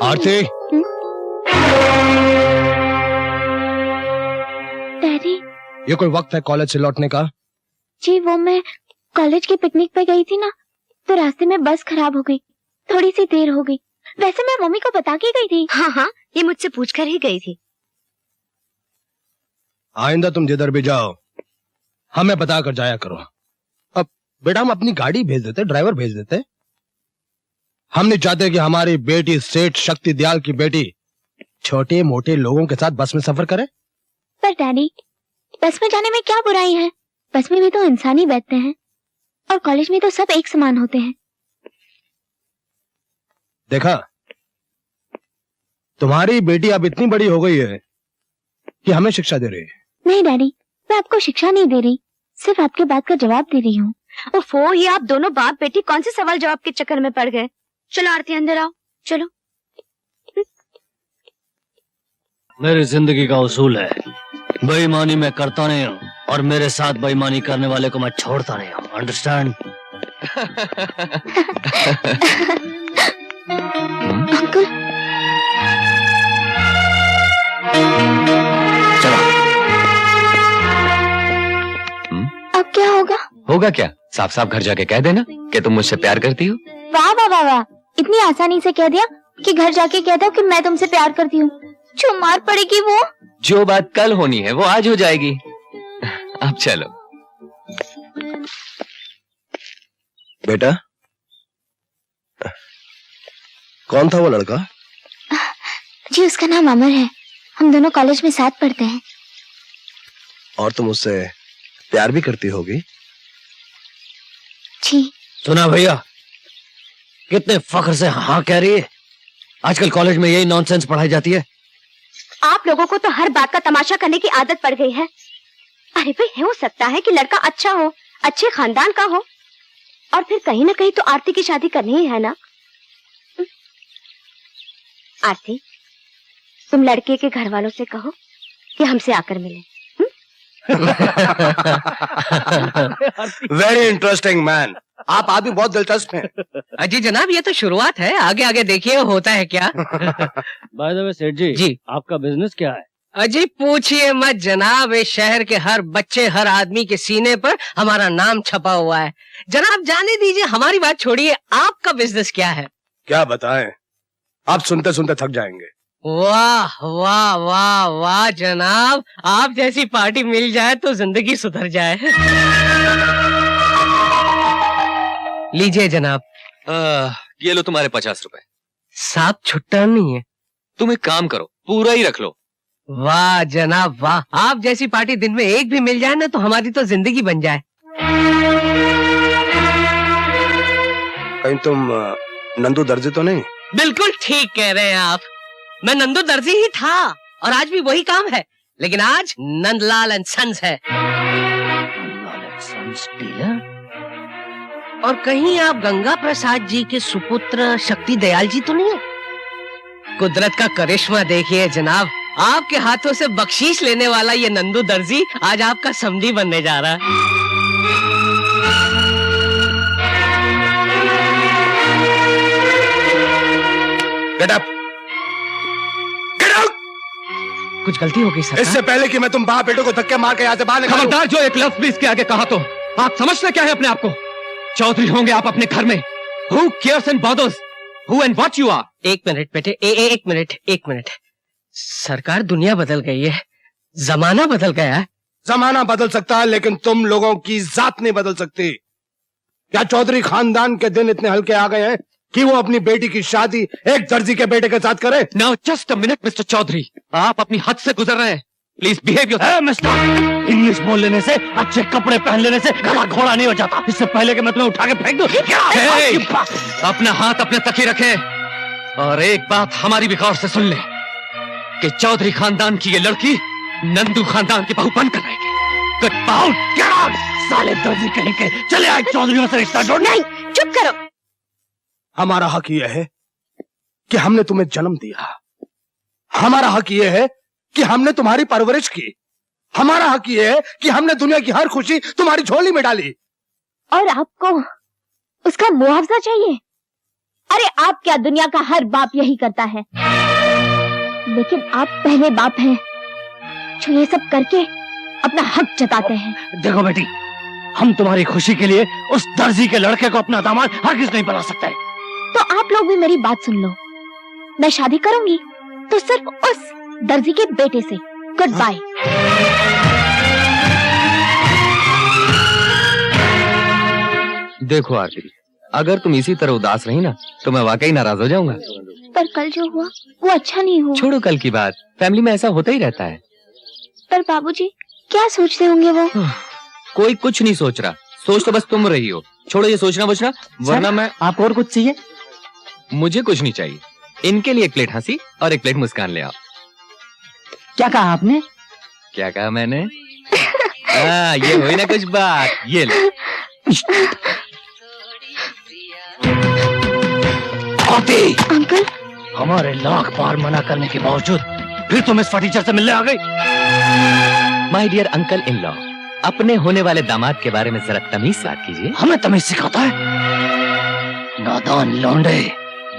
आरती। Daddy, ये कोई वक्त है कॉलेज से लौटने का? जी वो मैं कॉलेज की पिकनिक पे गई थी ना, तो रास्ते में बस खराब हो गई, थोड़ी सी देर हो गई। वैसे मैं मम्मी को बता के गई थी। हाँ हाँ, ये मुझसे पूछकर ही गई थी। आइंदा तुम जिधर भी जाओ हमें बता कर जाया करो। अब बेटा हम अपनी गाड़ी भेज देते, ड्राइवर भेज देते। हम नहीं चाहते कि हमारी बेटी सेठ शक्ति दयाल की बेटी छोटे मोटे लोगों के साथ बस में सफर करे। पर डैडी, बस में जाने में क्या बुराई है? बस में भी तो इंसान ही बैठते हैं, और कॉलेज में तो सब एक समान होते हैं। देखा, तुम्हारी बेटी अब इतनी बड़ी हो गई है कि हमें शिक्षा दे रही है। नहीं डैडी, मैं आपको शिक्षा नहीं दे रही, सिर्फ आपके बात का जवाब दे रही हूँ। ओफो, ये आप दोनों बाप बेटी कौन से सवाल जवाब के चक्कर में पड़ गए? चलो आरती अंदर आओ, चलो। मेरी जिंदगी का उसूल है, बेईमानी मैं करता नहीं हूँ, और मेरे साथ बेईमानी करने वाले को मैं छोड़ता नहीं हूँ। अंडरस्टैंड? अंकल, चलो। अब क्या होगा? होगा क्या? साफ साफ घर जाके कह देना कि तुम मुझसे प्यार करती हो। वाह वाह वाह वाह, इतनी आसानी से कह दिया कि घर जाके कह दो कि मैं तुमसे प्यार करती हूँ। जो मार पड़ेगी वो? जो बात कल होनी है वो आज हो जाएगी। अब चलो। बेटा, कौन था वो लड़का? जी उसका नाम अमर है, हम दोनों कॉलेज में साथ पढ़ते हैं। और तुम उससे प्यार भी करती होगी? जी। सुना भैया, कितने फख्र से हाँ कह रही है। आजकल कॉलेज में यही नॉनसेंस पढ़ाई जाती है। आप लोगों को तो हर बात का तमाशा करने की आदत पड़ गई है। अरे भाई, हो सकता है कि लड़का अच्छा हो, अच्छे खानदान का हो, और फिर कहीं ना कहीं तो आरती की शादी करनी ही है ना। आरती, तुम लड़के के घर वालों से कहो कि हमसे आकर मिले। Very interesting man. आप आदमी बहुत दिलचस्प हैं। अजी जनाब, ये तो शुरुआत है, आगे आगे देखिए होता है क्या। बाय द वे सेठ जी, जी आपका बिजनेस क्या है? अजी पूछिए मत जनाब, इस शहर के हर बच्चे हर आदमी के सीने पर हमारा नाम छपा हुआ है। जनाब जाने दीजिए, हमारी बात छोड़िए, आपका बिजनेस क्या है? क्या बताएं, आप सुनते सुनते थक जाएंगे। वाह वाह वाह वाह जनाब, आप जैसी पार्टी मिल जाए तो जिंदगी सुधर जाए। लीजिए जनाब। ये लो तुम्हारे 50 रुपए। साहब छुट्टा नहीं है। तुम एक काम करो, पूरा ही रख लो। वाह जनाब वाह, आप जैसी पार्टी दिन में एक भी मिल जाए ना तो हमारी तो जिंदगी बन जाए। कहीं तुम नंदू दर्जी तो नहीं? बिल्कुल ठीक कह रहे हैं आप, मैं नंदू दर्जी ही था और आज भी वही काम है, लेकिन आज नंदलाल एंड सन्स है। और कहीं आप गंगा प्रसाद जी के सुपुत्र शक्ति दयाल जी तो नहीं है? कुदरत का करिश्मा देखिए जनाब, आपके हाथों से बख्शीश लेने वाला ये नंदू दर्जी आज आपका समधी बनने जा रहा है। Get up, get out. कुछ गलती हो गई सर? इससे पहले कि मैं तुम बाप बेटों को धक्के मार के यहाँ से बाहर निकालूं। खबरदार, जो एक लफ्ज भी इसके आगे कहा तो आप समझते क्या है अपने आप को? चौधरी होंगे आप अपने घर में। Who cares and bothers who and what you are? एक मिनट बेटे, एक मिनट। सरकार, दुनिया बदल गई है, जमाना बदल गया है। जमाना बदल सकता है लेकिन तुम लोगों की जात नहीं बदल सकती। क्या चौधरी खानदान के दिन इतने हल्के आ गए हैं कि वो अपनी बेटी की शादी एक दर्जी के बेटे के साथ करे? Now just a minute, Mr. Chaudhary, आप अपनी हद से गुजर रहे हैं। Please behave yourself. Mister, English बोल लेने से, अच्छे कपड़े पहन लेने से गला घोड़ा नहीं हो जाता। इससे पहले कि मैं तुम्हें उठा के फेंक दूं। अपना हाथ अपने तक ही रखे, और एक बात हमारी भी गौर से सुन ले कि चौधरी खानदान की ये लड़की नंदू खानदान की बहू बनकर रहेगी। Get out, get out, साले दर्जी कहीं के, चले आए चौधरी से रिश्ता जोड़ने। नहीं, चुप करो। हमारा हक यह है कि हमने तुम्हें जन्म दिया, हमारा हक यह है कि हमने तुम्हारी परवरिश की, हमारा हक यह है कि हमने दुनिया की हर खुशी तुम्हारी झोली में डाली। और आपको उसका मुआवजा चाहिए? अरे आप क्या, दुनिया का हर बाप यही करता है, लेकिन आप पहले बाप हैं जो ये सब करके अपना हक जताते हैं। देखो बेटी, हम तुम्हारी खुशी के लिए उस दर्जी के लड़के को अपना दामाद हरगिज नहीं बना सकते। तो आप लोग भी मेरी बात सुन लो, मैं शादी करूंगी तो सिर्फ उस दर्जी के बेटे से। Good bye. देखो आरती, अगर तुम इसी तरह उदास रही ना तो मैं वाकई नाराज हो जाऊंगा। पर कल जो हुआ वो अच्छा नहीं हुआ। छोड़ो कल की बात, फैमिली में ऐसा होता ही रहता है। पर बाबूजी क्या सोचते होंगे वो? कोई कुछ नहीं सोच रहा, सोच तो बस तुम रही हो। छोड़ो ये सोचना बचना, वरना मैं। आपको और कुछ चाहिए? मुझे कुछ नहीं चाहिए, इनके लिए एक प्लेट हंसी और एक प्लेट मुस्कान ले आओ। क्या कहा आपने? क्या कहा मैंने? ये हुई ना कुछ बात, ये लो। अंकल, हमारे लाख बार मना करने के बावजूद फिर तुम इस फटीचर से मिलने आ गई। My dear uncle in law, अपने होने वाले दामाद के बारे में जरा तमीज से बात कीजिए। हमें तमीज सिखाता है? नादान लौंडे,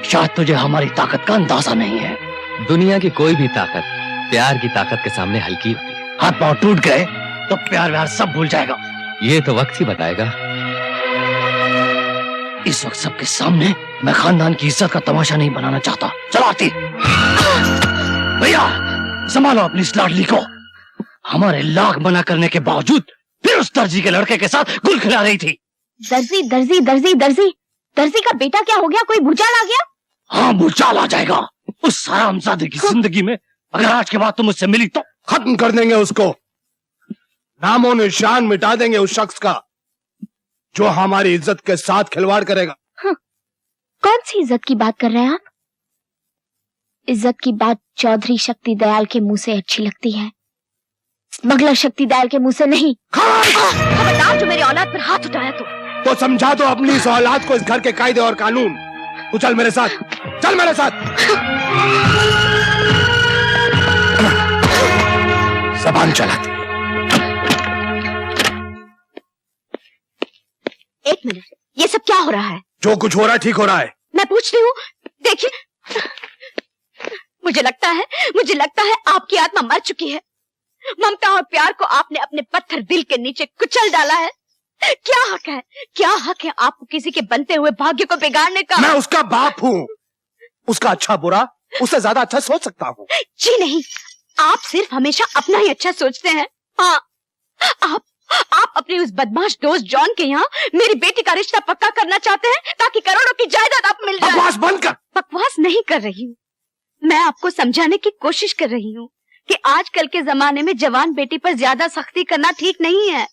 शायद तुझे हमारी ताकत का अंदाजा नहीं है। दुनिया की कोई भी ताकत प्यार की ताकत के सामने हल्की होती है। हाथ पांव टूट गए तो प्यार व्यार सब भूल जाएगा। ये तो वक्त ही बताएगा। इस वक्त सबके सामने मैं खानदान की इज्जत का तमाशा नहीं बनाना चाहता। चलो आरती। भैया संभालो अपनी इस लाडली को। हमारे लाख मना करने के बावजूद फिर उस दर्जी के लड़के के साथ गुल खिला रही थी। दर्जी दर्जी दर्जी दर्जी दर्जी का बेटा क्या हो गया? कोई भूचाल आ गया? हाँ भूचाल आ जाएगा उस हरामजादे की जिंदगी में। अगर आज के बाद तुम मुझसे मिली तो खत्म कर देंगे उसको, नामो निशान मिटा देंगे उस शख्स का जो हमारी इज्जत के साथ खिलवाड़ करेगा। कौन सी इज्जत की बात कर रहे हैं आप? इज्जत की बात चौधरी शक्ति दयाल के मुंह से अच्छी लगती है, स्मगलर शक्ति दयाल के मुंह से नहीं। खबरदार जो मेरी औलाद पर हाथ उठाया तो समझा दो अपनी इस औलाद को इस घर के कायदे और कानून। तू चल मेरे साथ, चल मेरे साथ। जबान चलाती। एक मिनट, ये सब क्या हो रहा है? जो कुछ हो रहा है ठीक हो रहा है। मैं पूछती हूँ, देखिए मुझे लगता है आपकी आत्मा मर चुकी है। ममता और प्यार को आपने अपने पत्थर दिल के नीचे कुचल डाला है। क्या हक है आपको किसी के बनते हुए भाग्य को बिगाड़ने का? मैं उसका बाप हूँ, उसका अच्छा बुरा उससे ज्यादा अच्छा सोच सकता हूँ। जी नहीं, आप सिर्फ हमेशा अपना ही अच्छा सोचते हैं। हाँ, आप अपने उस बदमाश दोस्त जॉन के यहाँ मेरी बेटी का रिश्ता पक्का करना चाहते हैं ताकि करोड़ों की जायदाद आप मिल जाए। बकवास बंद कर। बकवास नहीं कर रही हूँ, मैं आपको समझाने की कोशिश कर रही हूँ कि आजकल के जमाने में जवान बेटी पर ज्यादा सख्ती करना ठीक नहीं है।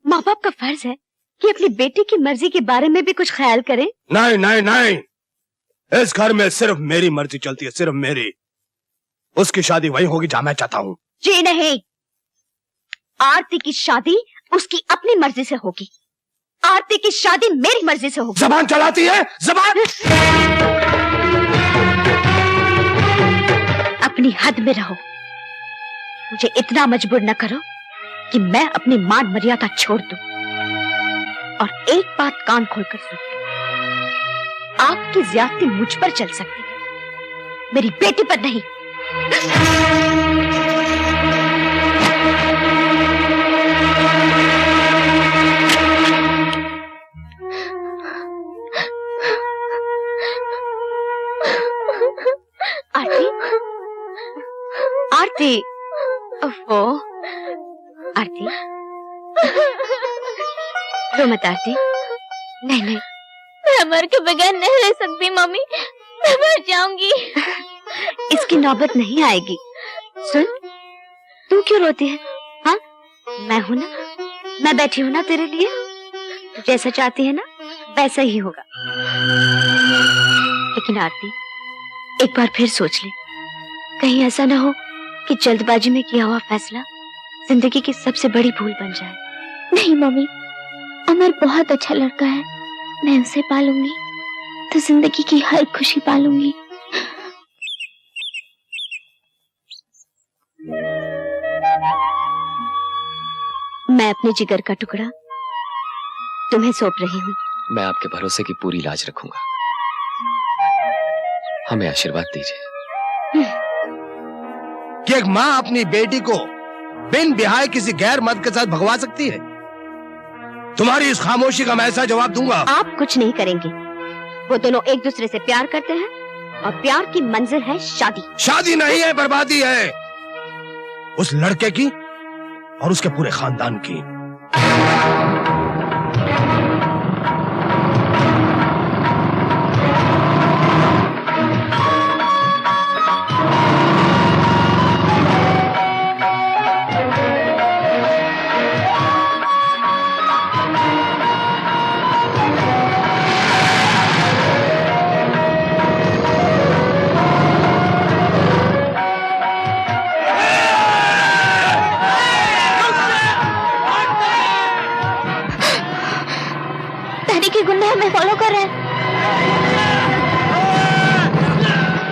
माँ बाप का फर्ज है कि अपनी बेटी की मर्जी के बारे में भी कुछ ख्याल करें। नहीं नहीं नहीं, इस घर में सिर्फ मेरी मर्जी चलती है, सिर्फ मेरी। उसकी शादी वही होगी जहाँ मैं चाहता हूँ। जी नहीं, आरती की शादी उसकी अपनी मर्जी से होगी। आरती की शादी मेरी मर्जी से होगी। जबान चलाती है, जबान। अपनी हद में रहो, मुझे इतना मजबूर न करो कि मैं अपनी मान मर्यादा छोड़ दूं। और एक बात कान खोलकर सुन, आपकी ज्यादती मुझ पर चल सकती है, मेरी बेटी पर नहीं। आरती, आरती, ओफो, आरती, रो मत आरती। नहीं नहीं, मैं मर के बगैर नहीं रह सकती मम्मी, मैं मर जाऊंगी। इसकी नौबत नहीं आएगी। सुन, तू क्यों रोती है? हाँ, मैं हूं ना, मैं बैठी हूं ना तेरे लिए। तू जैसा चाहती है ना वैसा ही होगा। लेकिन आरती, एक बार फिर सोच ले, कहीं ऐसा ना हो कि जल्दबाजी में किया हुआ फैसला जिंदगी की सबसे बड़ी भूल बन जाए। नहीं मम्मी, अमर बहुत अच्छा लड़का है, मैं उसे पालूंगी तो जिंदगी की हर खुशी पालूंगी। मैं अपने जिगर का टुकड़ा तुम्हें सौंप रही हूँ। मैं आपके भरोसे की पूरी लाज रखूंगा। हमें आशीर्वाद दीजिए। कि एक माँ अपनी बेटी को बिन बिहाय किसी गैर मर्द के साथ भगवा सकती है? तुम्हारी इस खामोशी का मैं ऐसा जवाब दूंगा। आप कुछ नहीं करेंगे। वो दोनों एक दूसरे से प्यार करते हैं और प्यार की मंजिल है शादी। शादी नहीं है, बर्बादी है, उस लड़के की और उसके पूरे खानदान की। के गुंडे हमें फॉलो कर रहे हैं।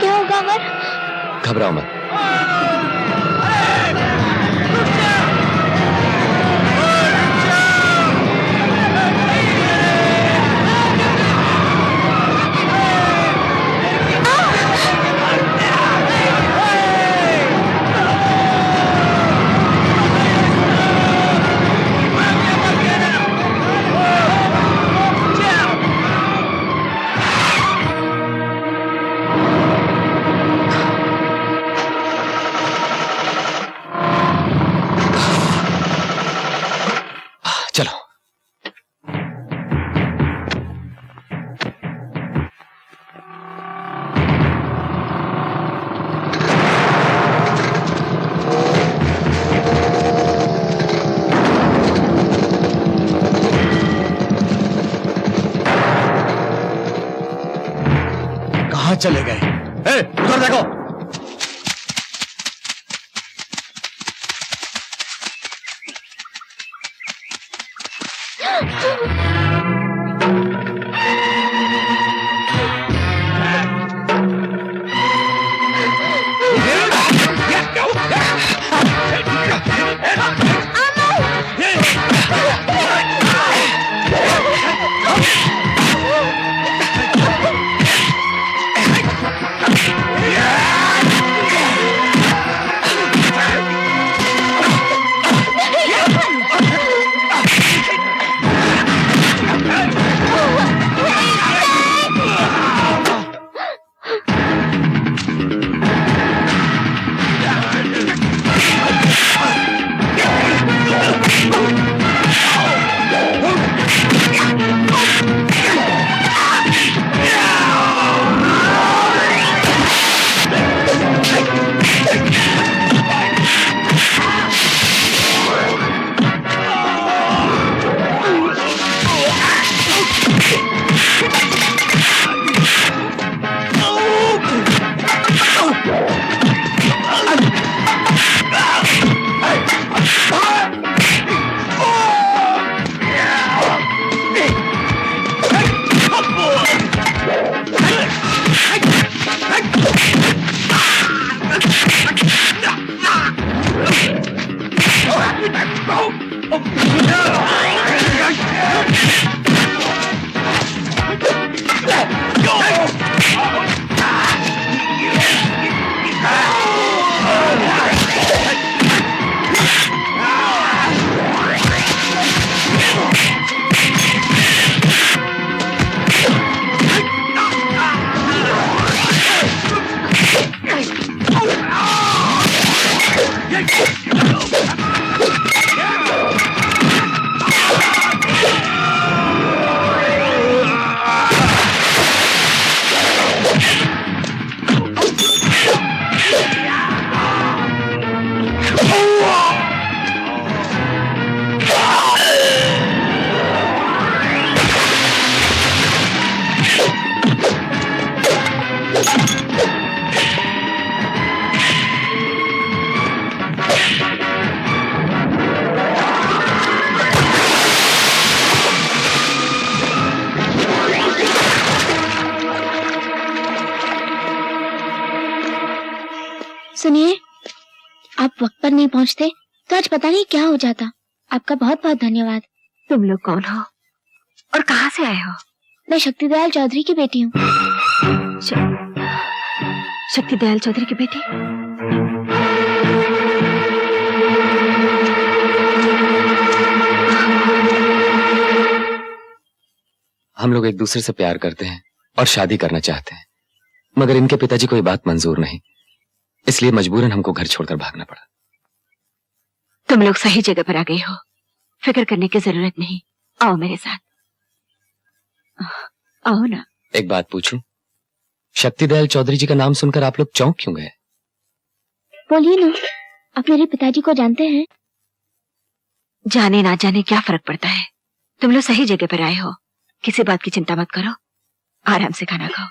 क्या होगा अमर? घबराओ मत। चलो। कहाँ चले गए? उधर देखो। सुनिए, आप वक्त पर नहीं पहुंचते तो आज पता नहीं क्या हो जाता। आपका बहुत बहुत धन्यवाद। तुम लोग कौन हो और कहाँ से आए हो? मैं शक्ति दयाल चौधरी की बेटी हूँ। शक्ति दयाल चौधरी की बेटी। हम लोग एक दूसरे से प्यार करते हैं और शादी करना चाहते हैं, मगर इनके पिताजी को ये बात मंजूर नहीं, इसलिए मजबूरन हमको घर छोड़कर भागना पड़ा। तुम लोग सही जगह पर आ गए हो, फिक्र करने की जरूरत नहीं। आओ मेरे साथ, आओ ना। एक बात पूछूं, शक्ति दयाल चौधरी जी का नाम सुनकर आप लोग चौंक क्यों गए? बोलिए ना, आप मेरे पिताजी को जानते हैं? जाने ना जाने क्या फर्क पड़ता है, तुम लोग सही जगह पर आए हो। किसी बात की चिंता मत करो, आराम से खाना खाओ।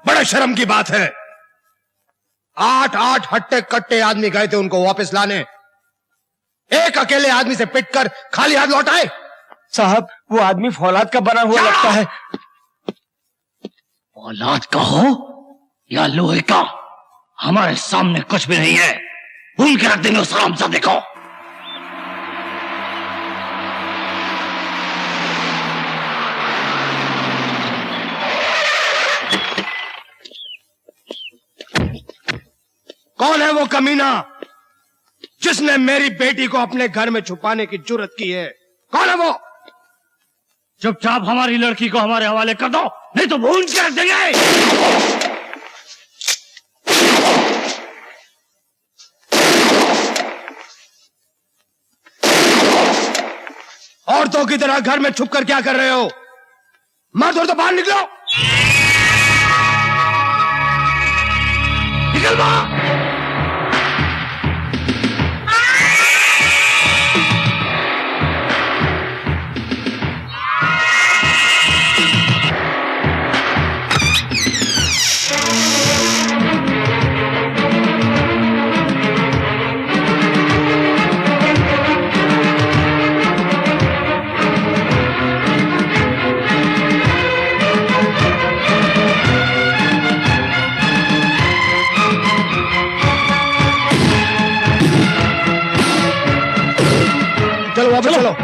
बड़े शर्म की बात है, 8 हट्टे कट्टे आदमी गए थे उनको वापस लाने, एक अकेले आदमी से पिटकर खाली हाथ लौटाए। साहब, वो आदमी फौलाद का बना हुआ लगता है। औलाद का हो या लोहे का, हमारे सामने कुछ भी नहीं है। भूल के रख देंगे उस हरामजादे को। कौन है वो कमीना जिसने मेरी बेटी को अपने घर में छुपाने की जुर्रत की है? कौन है वो? चुपचाप हमारी लड़की को हमारे हवाले कर दो, नहीं तो भून के रख देंगे। औरतों की तरह घर में छुप कर क्या कर रहे हो? मर्द हो तो बाहर निकलो। निकल बाहर। चलो वापस चलो।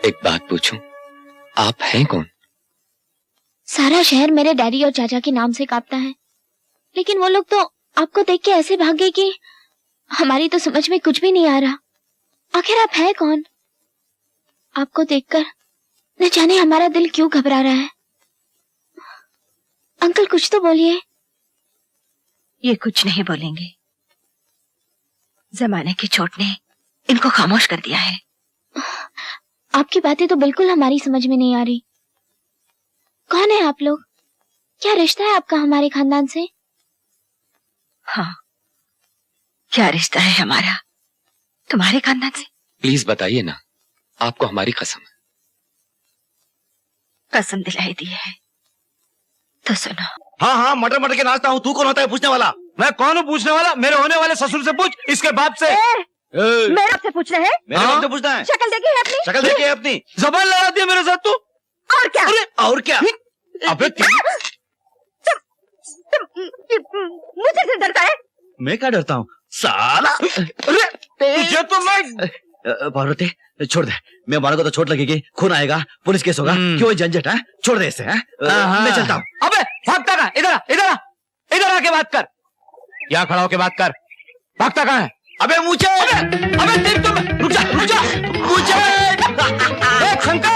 एक बात पूछूं, आप हैं कौन? सारा शहर मेरे डैडी और चाचा के नाम से कांपता है, लेकिन वो लोग तो आपको देख के ऐसे भाग गए कि हमारी तो समझ में कुछ भी नहीं आ रहा। आखिर आप हैं कौन? आपको देखकर न जाने हमारा दिल क्यों घबरा रहा है। अंकल कुछ तो बोलिए। ये कुछ नहीं बोलेंगे, जमाने की चोट ने इनको खामोश कर दिया है। आपकी बातें तो बिल्कुल हमारी समझ में नहीं आ रही। कौन है आप लोग? क्या रिश्ता है आपका हमारे खानदान से? हाँ, क्या रिश्ता है हमारा तुम्हारे खानदान से? प्लीज बताइए ना, आपको हमारी कसम है। कसम दिलाई दी है तो सुनो। हाँ हाँ, मटर मटर के नाचता हूँ। तू कौन होता है पूछने वाला? मैं कौन हूँ पूछने वाला? मेरे होने वाले ससुर से पूछ, इसके बाप से। मेरे आपसे पूछ रहे हैं? मेरे बाप से पूछना है। शक्ल देखी है अपनी? शक्ल देखी है अपनी? जबान लड़ाती है मेरे साथ तू। और क्या? अरे और क्या? अबे मुझे से डरता है? मैं क्या डरता हूँ साला? अरे तुझे तो मैं पार्वती छोड़ दे। मैं मारूंगा तो चोट लगेगी, खून आएगा, पुलिस केस होगा। क्यों झंझट है? छोड़ दे इसे। मैं चलता हूँ। अबे भागता कहाँ? इधर आ, इधर आ, इधर आके बात कर। यहाँ खड़ा होके बात कर। भागता कहाँ है? अबे मुझे, अबे तेरी तो रुक जा मुझे शंकर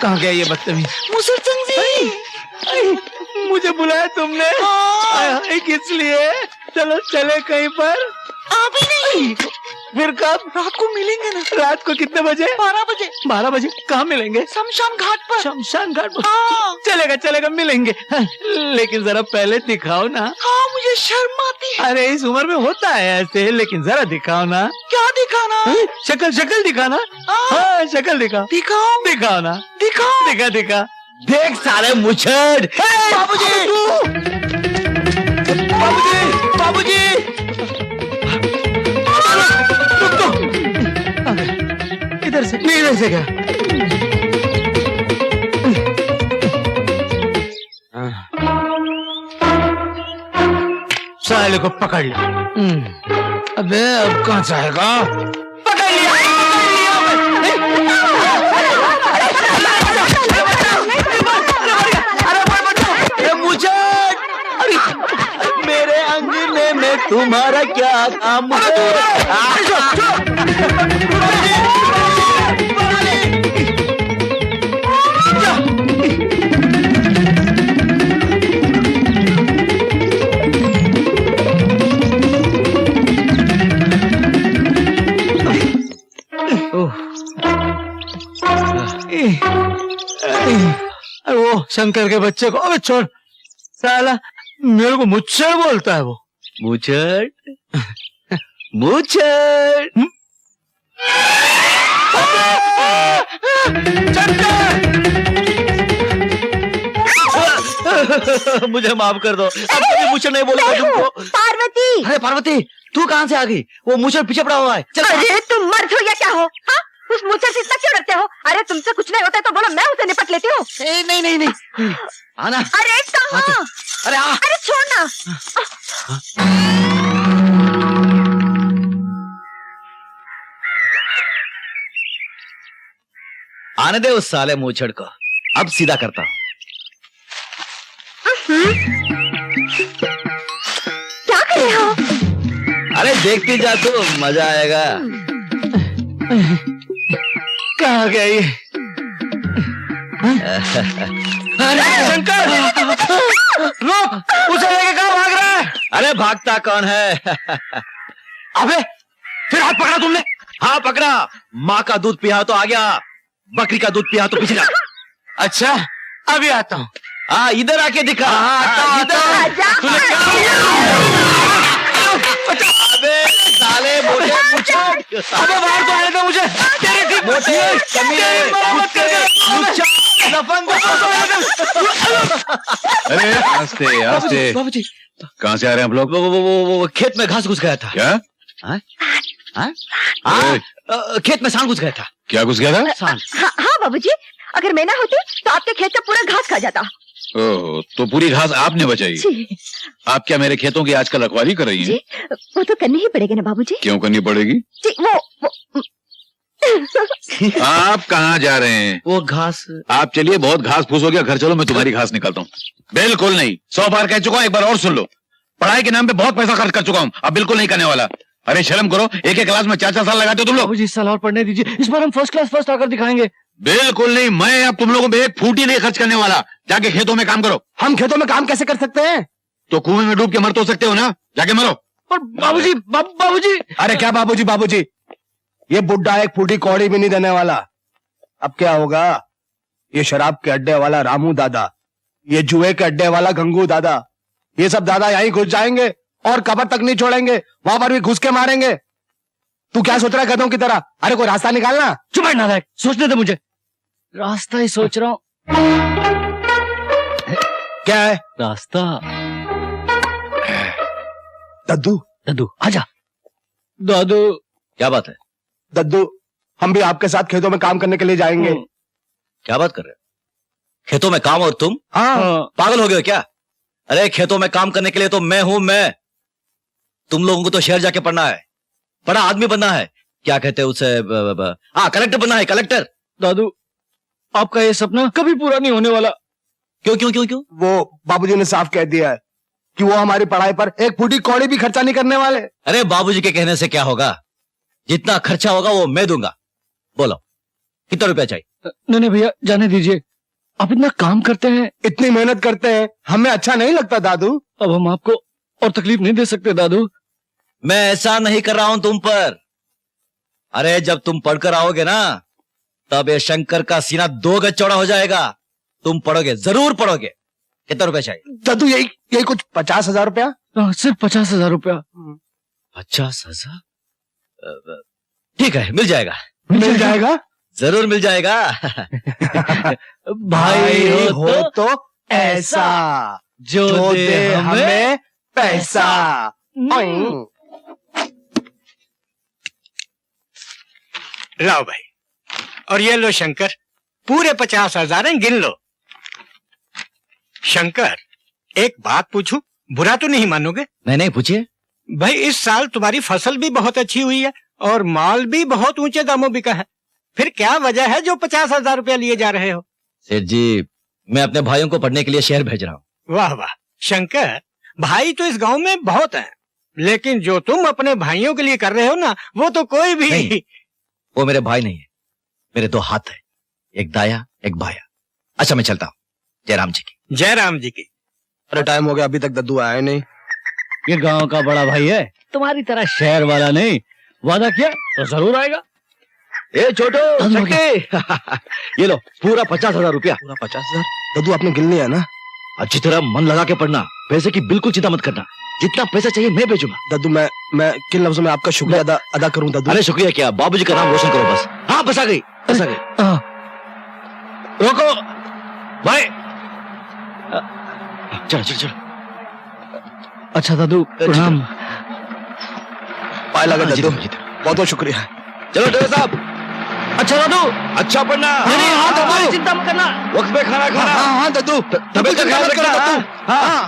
कहाँ गया ये बदतमीज? मुसुरचंद जी, मुझे बुलाया तुमने? किस लिए? चलो चले कहीं पर। अभी नहीं, फिर कब? रात को मिलेंगे ना। रात को कितने बजे? 12 बजे 12 बजे। कहाँ मिलेंगे? शमशान घाट पर। शमशान घाट पर। हाँ। चलेगा चलेगा, मिलेंगे। लेकिन जरा पहले दिखाओ ना। हाँ, मुझे शर्म आती है। अरे इस उम्र में होता है ऐसे, लेकिन जरा दिखाओ ना। क्या दिखाना? शक्ल शक्ल दिखाना। हाँ शक्ल दिखाओ। दिखाओ दिखाओ ना। दिखाओ। दिखा दिखा। देख साले मुछड़। बाबूजी, बाबूजी बाबूजी, इधर से नहीं, इधर से क्या? साले को पकड़ लिया। अबे अब कहाँ जाएगा? पकड़ लिया, अरे मुझे, अरे मेरे अंगने में तुम्हारा क्या काम? वो शंकर के बच्चे को, अबे छोड़ साला, मेरे को मुच्छड़ बोलता है वो। मुच्छड़ मुच्छड़। मुझे माफ कर दो, अब कभी मुझे नहीं बोलूंगा तुमको। पार्वती। अरे पार्वती, तू कहाँ से आ गई? वो मुझे पीछे पड़ा हुआ है। चल। अरे तुम मर्द हो या क्या हो? हाँ? उस मुझसे से इतना क्यों डरते हो? अरे तुमसे कुछ नहीं होता तो बोलो, मैं उसे निपट लेती हूँ। नहीं नहीं नहीं, आना। अरे कहाँ? अरे आ। अरे छोड़ना। आने दे उस साले मूछड़ को, अब सीधा करता हूँ। क्या कर रहे हो? अरे देखती जा तू, मजा आएगा। कहाँ गया ये? अरे शंकर, रुक, उसे लेके कहाँ भाग रहा है? अरे भागता कौन है? अबे फिर हाथ पकड़ा तुमने? हाँ पकड़ा। माँ का दूध पिया तो आ गया, बकरी का दूध पिया तो पीछे जा। अच्छा अभी आता हूँ। हाँ इधर आके दिखा। अबे साले मोटे मुझे, अबे बाहर तो आने दो मुझे। तेरे मोटे कमीने लफंग। अरे आस्ते आस्ते, बाबूजी कहाँ से आ रहे हैं हम लोग? वो खेत में घास घुस गया था। क्या? खेत में सांड घुस गया था। क्या घुस गया था? सांड। हाँ बाबूजी, अगर मैं ना होती तो आपके खेत का पूरा घास खा जाता। ओह, तो पूरी घास आपने बचाई? जी आप क्या मेरे खेतों की आजकल रखवाली कर रही हैं? जी, वो तो करनी ही पड़ेगी ना बाबूजी। क्यों करनी पड़ेगी? जी वो आप कहाँ जा रहे हैं? वो घास। आप चलिए, बहुत घास फूस हो गया, घर चलो, मैं तुम्हारी घास निकालता हूँ। बिल्कुल नहीं, 100 बार कह चुका हूँ, एक बार और सुन लो। पढ़ाई के नाम पे बहुत पैसा खर्च कर चुका हूँ, अब बिल्कुल नहीं करने वाला। अरे शर्म करो, एक एक क्लास में 4-4 साल लगाते हो तुम लोग। बाबूजी इस साल और पढ़ने दीजिए, इस बार हम फर्स्ट क्लास फर्स्ट आकर दिखाएंगे। बिल्कुल नहीं, मैं अब तुम लोगों पे एक फूटी नहीं खर्च करने वाला। जाके खेतों में काम करो। हम खेतों में काम कैसे कर सकते हैं? तो कुएं में डूब के मर तो सकते हो ना, जाके मरो। पर बाबूजी बाबूजी। अरे क्या बाबूजी बाबूजी, ये बुड्ढा एक फूटी कौड़ी भी नहीं देने वाला। अब क्या होगा? ये शराब के अड्डे वाला रामू दादा, ये जुए के अड्डे वाला गंगू दादा, ये सब दादा यहीं घुस जाएंगे और कबर तक नहीं छोड़ेंगे, वहां पर भी घुस के मारेंगे। तू क्या सोच रहा है गधों की तरह? अरे कोई रास्ता निकालना। चुप ना नालायक, सोचने दे मुझे। रास्ता ही सोच रहा हूँ। क्या है? रास्ता। दद्दू दद्दू आजा। दादू, क्या बात है? दद्दू, हम भी आपके साथ खेतों में काम करने के लिए जाएंगे। क्या बात कर रहे हो? खेतों में काम और तुम? हाँ। पागल हो गए हो क्या? अरे खेतों में काम करने के लिए तो मैं हूं। मैं, तुम लोगों को तो शहर जाके पढ़ना है, बड़ा आदमी बनना है। क्या कहते हैं उसे? हाँ, कलेक्टर बनना है, कलेक्टर। दादू आपका ये सपना कभी पूरा नहीं होने वाला। क्यों क्यों क्यों क्यों? वो बाबूजी ने साफ कह दिया है कि वो हमारी पढ़ाई पर एक फूटी कौड़ी भी खर्चा नहीं करने वाले। अरे बाबूजी के कहने से क्या होगा? जितना खर्चा होगा वो मैं दूंगा। बोलो कितना रुपया चाहिए? नहीं भैया जाने दीजिए, आप इतना काम करते हैं, इतनी मेहनत करते हैं, हमें अच्छा नहीं लगता दादू। अब हम आपको और तकलीफ नहीं दे सकते दादू। मैं ऐसा नहीं कर रहा हूं तुम पर। अरे जब तुम पढ़कर आओगे ना, तब ये शंकर का सीना 2 गज चौड़ा हो जाएगा। तुम पढ़ोगे, जरूर पढ़ोगे। कितना रुपया चाहिए? दादू यही कुछ 50,000 रुपया। सिर्फ 50,000 रुपया। 50,000? ठीक है, मिल जाएगा। मिल जाएगा? जरूर मिल जाएगा। भाई हो तो ऐसा जो दे हमें पैसा। लाओ भाई, और ये लो शंकर, पूरे 50,000 हैं, गिन लो। शंकर, एक बात पूछूं, बुरा तो नहीं मानोगे? नहीं पूछिए। भाई इस साल तुम्हारी फसल भी बहुत अच्छी हुई है और माल भी बहुत ऊंचे दामों बिका है, फिर क्या वजह है जो 50,000 रुपया लिए जा रहे हो? सेठ जी, मैं अपने भाइयों को पढ़ने के लिए शहर भेज रहा हूँ। वाह वाह शंकर, भाई तो इस गांव में बहुत हैं, लेकिन जो तुम अपने भाइयों के लिए कर रहे हो ना, वो तो कोई भी नहीं, वो मेरे भाई नहीं है, मेरे 2 हाथ है, एक दाया एक बाया। अच्छा मैं चलता हूँ। जयराम जी की। जयराम जी की। अरे टाइम हो गया, अभी तक दादू आया नहीं। ये गांव का बड़ा भाई है, तुम्हारी तरह शहर वाला नहीं। वादा किया तो जरूर आएगा। ए छोटो, ये लो पूरा 50,000 रुपया। पूरा 50,000? दादू आपने गिन लिया ना? अच्छी तरह मन लगा के पढ़ना, पैसे की बिल्कुल चिंता मत करना। जितना पैसा चाहिए मैं भेजूंगा। दादू मैं किन लफ्जों में आपका शुक्रिया अदा करूं दादू? अरे शुक्रिया क्या, बाबूजी का नाम रोशन करो बस। हाँ बस आ गई, बस आ गई। रोको भाई, चलो चलो चलो। अच्छा दादू प्रणाम। पाए लगा दादू, बहुत बहुत शुक्रिया। चलो ड्राइवर साहब। अच्छा दादू, अच्छा पढ़ना। हाँ दादू, चिंता मत करना। वक्त पे खाना खाना। हाँ दादू, तबियत का ख्याल रखना।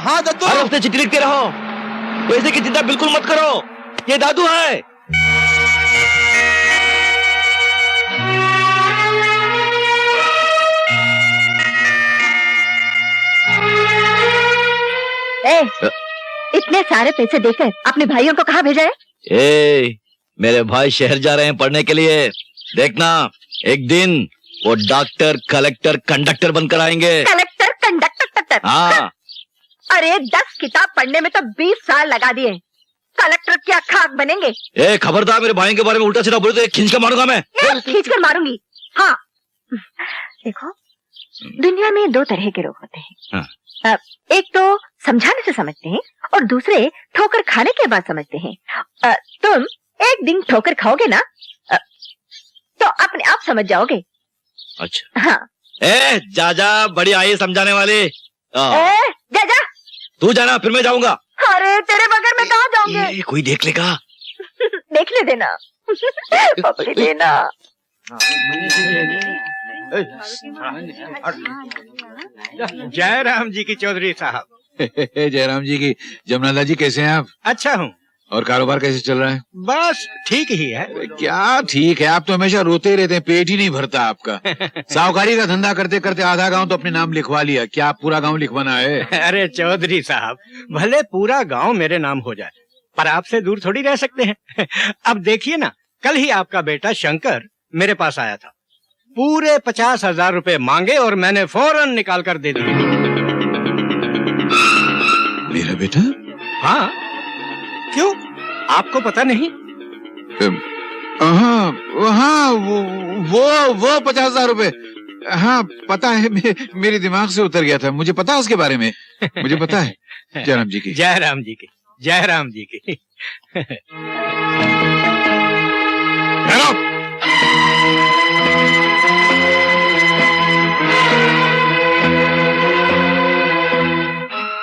हाँ दादू। हर हफ्ते चिट्ठी लिखते रहो, पैसे की चिंता बिल्कुल मत करो। ये दादू है। इतने सारे पैसे देकर अपने भाइयों को कहाँ भेजा है? मेरे भाई शहर जा रहे हैं पढ़ने के लिए। देखना एक दिन वो डॉक्टर, कलेक्टर, कंडक्टर बनकर आएंगे। Collector, conductor? हाँ। अरे 10 किताब पढ़ने में तो 20 साल लगा दिए, कलेक्टर क्या खाक बनेंगे? खबरदार, मेरे भाई के बारे में उल्टा सीधा बोले तो खींच कर मारूंगा मैं। खींच कर मारूंगी। हाँ देखो, दुनिया में 2 तरह के लोग होते हैं। एक तो समझाने से समझते हैं और दूसरे ठोकर खाने के बाद समझते हैं। तुम एक दिन ठोकर खाओगे ना, तो अपने आप समझ जाओगे। अच्छा। हाँ। जा बड़ी आई समझाने वाली। जा तू जाना, फिर मैं जाऊंगा। अरे तेरे बगैर मैं कहाँ जाऊंगे? कोई देख लेगा। देखने देना। पकड़ी देना। जयराम जी की चौधरी साहब। जयराम जी की। जमनाला जी कैसे हैं आप? अच्छा हूँ। और कारोबार कैसे चल रहा है? बस ठीक ही है। क्या ठीक है, आप तो हमेशा रोते ही रहते हैं, पेट ही नहीं भरता आपका। साहूकारी का धंधा करते करते आधा गांव तो अपने नाम लिखवा लिया, क्या आप पूरा गांव लिखवाना है? अरे चौधरी साहब, भले पूरा गांव मेरे नाम हो जाए, पर आपसे दूर थोड़ी रह सकते हैं। अब देखिए ना, कल ही आपका बेटा शंकर मेरे पास आया था, पूरे 50,000 रुपए मांगे और मैंने फौरन निकाल कर दे दिए। मेरा बेटा? हाँ, क्यों आपको पता नहीं? हाँ वो 50,000 रुपए, हाँ पता है, मेरे दिमाग से उतर गया था, मुझे पता है उसके बारे में, मुझे पता है। जयराम जी की। जयराम जी की। जयराम जी की।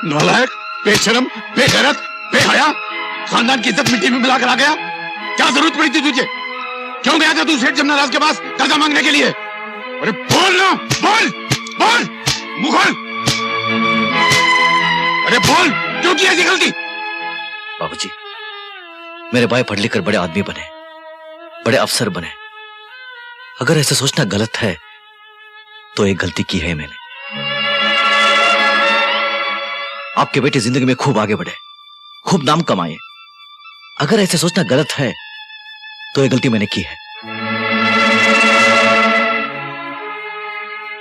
नालायक, बेशरम, बेगैरत, बेहया, खानदान की इज्जत मिट्टी में मिलाकर आ गया। क्या जरूरत पड़ी थी तुझे? क्यों गया था तू सेठ जमनालाल के पास कर्जा मांगने के लिए? अरे बोल ना, बोल बोल, मुंह खोल। अरे बोल, क्यों की ऐसी गलती? बाबूजी, मेरे भाई पढ़ लिख कर बड़े आदमी बने, बड़े अफसर बने। अगर ऐसे सोचना गलत है तो एक गलती की है मैंने। आपके बेटे जिंदगी में खूब आगे बढ़े, खूब नाम कमाए। अगर ऐसे सोचना गलत है तो एक गलती मैंने की है।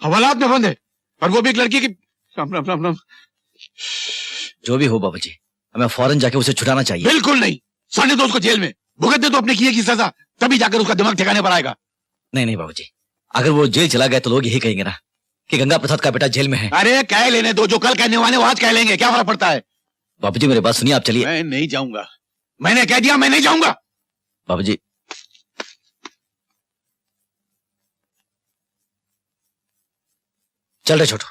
हवालात में बंद है, और वो भी एक लड़की की। राम राम राम राम। जो भी हो बाबूजी, हमें फौरन जाके उसे छुड़ाना चाहिए। बिल्कुल नहीं, साले दो उसको जेल में भुगत दे तो अपने किए की सजा, तभी जाकर उसका दिमाग ठिकाने पर आएगा। नहीं नहीं बाबूजी, अगर वो जेल चला गया तो लोग यही कहेंगे ना कि गंगा प्रसाद का बेटा जेल में है। अरे कह लेने दो, जो कल कहने वाले वो आज कह लेंगे, क्या फर्क पड़ता है। बाबूजी मेरी बात सुनिए, आप चलिए। मैं नहीं जाऊंगा, मैंने कह दिया मैं नहीं जाऊंगा। बाबूजी चल रहे छोटू।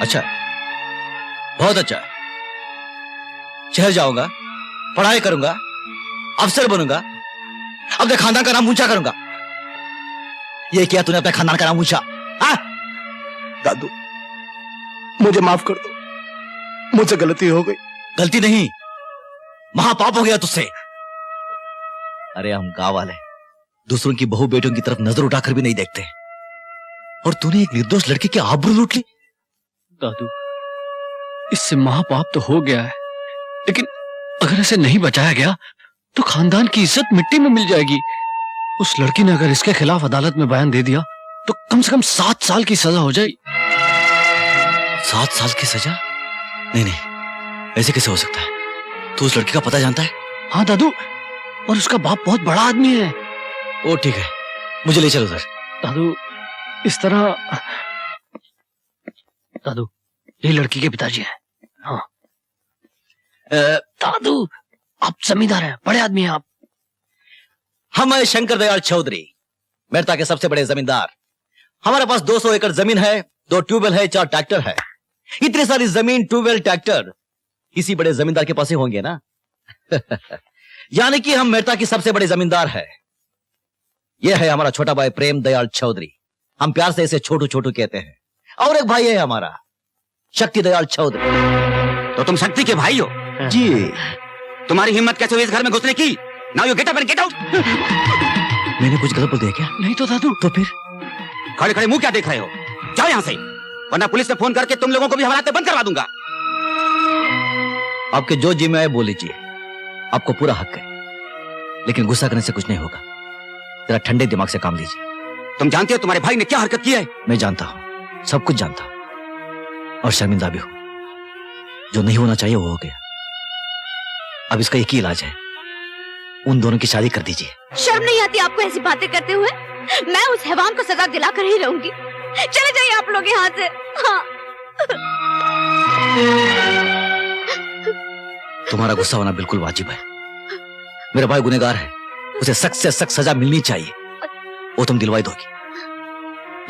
अच्छा, बहुत अच्छा है। शहर जाऊंगा, पढ़ाई करूंगा, अफसर बनूंगा, अपने खानदान का नाम ऊंचा करूंगा। ये किया तूने अपने खानदान का नाम ऊंचा? हाँ? दादू मुझे माफ कर दो, मुझसे गलती हो गई। गलती नहीं, महापाप हो गया तुझसे। अरे हम गांव वाले दूसरों की बहू बेटियों की तरफ नजर उठाकर भी नहीं देखते, और तूने एक निर्दोष लड़की की आबरू लूट ली। दादू, इससे महापाप तो हो गया है, लेकिन अगर इसे नहीं बचाया गया तो खानदान की इज्जत मिट्टी में मिल जाएगी। उस लड़की ने अगर इसके खिलाफ अदालत में बयान दे दिया तो कम से कम 7 साल की सजा हो जाएगी। 7 साल की सजा? नहीं नहीं, ऐसे कैसे हो सकता है? तू उस लड़की का पता जानता है? हाँ दादू, और उसका बाप बहुत बड़ा आदमी है। ओ ठीक है, मुझे ले चलो उधर। दादू इस तरह, दादू ये लड़की के पिताजी हैं। हाँ दादू, आप जमींदार हैं, बड़े आदमी हैं आप। हम हैं शंकर दयाल चौधरी, मेरता के सबसे बड़े जमींदार। हमारे पास 200 एकड़ जमीन है, 2 ट्यूबवेल है, 4 ट्रैक्टर है। इतनी सारी जमीन, ट्यूबवेल, ट्रैक्टर किसी बड़े जमींदार के पास ही होंगे ना। यानी कि हम मेरता की सबसे बड़े जमींदार है। यह है हमारा छोटा भाई प्रेम दयाल चौधरी, हम प्यार से इसे छोटू छोटू कहते हैं। और एक भाई है हमारा शक्ति दयाल चौधरी। तो तुम शक्ति के भाई हो? जी। तुम्हारी हिम्मत कैसे हुई इस घर में घुसने की? Now you get up and get out. मैंने कुछ गलत बोल दिया क्या? नहीं तो दादू। तो फिर खड़े खड़े मुंह क्या देख रहे हो? जाओ यहां से, वरना पुलिस में फोन करके तुम लोगों को भी हवालात में बंद करवा दूंगा। आपके जो जी में आए बोल लीजिए, आपको पूरा हक है, लेकिन गुस्सा करने से कुछ नहीं होगा। जरा ठंडे दिमाग से काम लीजिए। तुम जानते हो तुम्हारे भाई ने क्या हरकत की है? मैं जानता हूं, सब कुछ जानता हूं, और शर्मिंदा भी हूं। जो नहीं होना चाहिए वो हो गया। अब इसका एक ही इलाज है, उन दोनों की शादी कर दीजिए। शर्म नहीं आती आपको ऐसी बातें करते हुए? मैं उस हैवान को सजा दिलाकर ही रहूंगी। चले जाइए आप लोग यहाँ से। हाँ। तुम्हारा गुस्सा होना बिल्कुल वाजिब है। मेरा भाई गुनहगार है, उसे सख्त से सख्त सजा मिलनी चाहिए, वो तुम दिलवाई दोगी।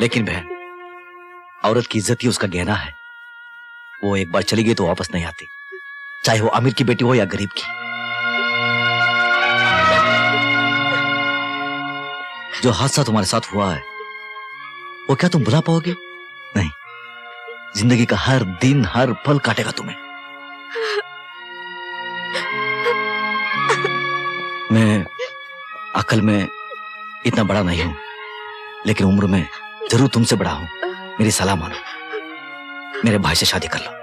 लेकिन बहन, औरत की इज्जत ही उसका गहना है। वो एक बार चली गई तो वापस नहीं आती, चाहे वो अमीर की बेटी हो या गरीब की। जो हादसा तुम्हारे साथ हुआ है वो क्या तुम भुला पाओगे? नहीं, जिंदगी का हर दिन हर पल काटेगा तुम्हें। मैं अकल में इतना बड़ा नहीं हूं, लेकिन उम्र में जरूर तुमसे बड़ा हूं। मेरी सलाह मानो, मेरे भाई से शादी कर लो।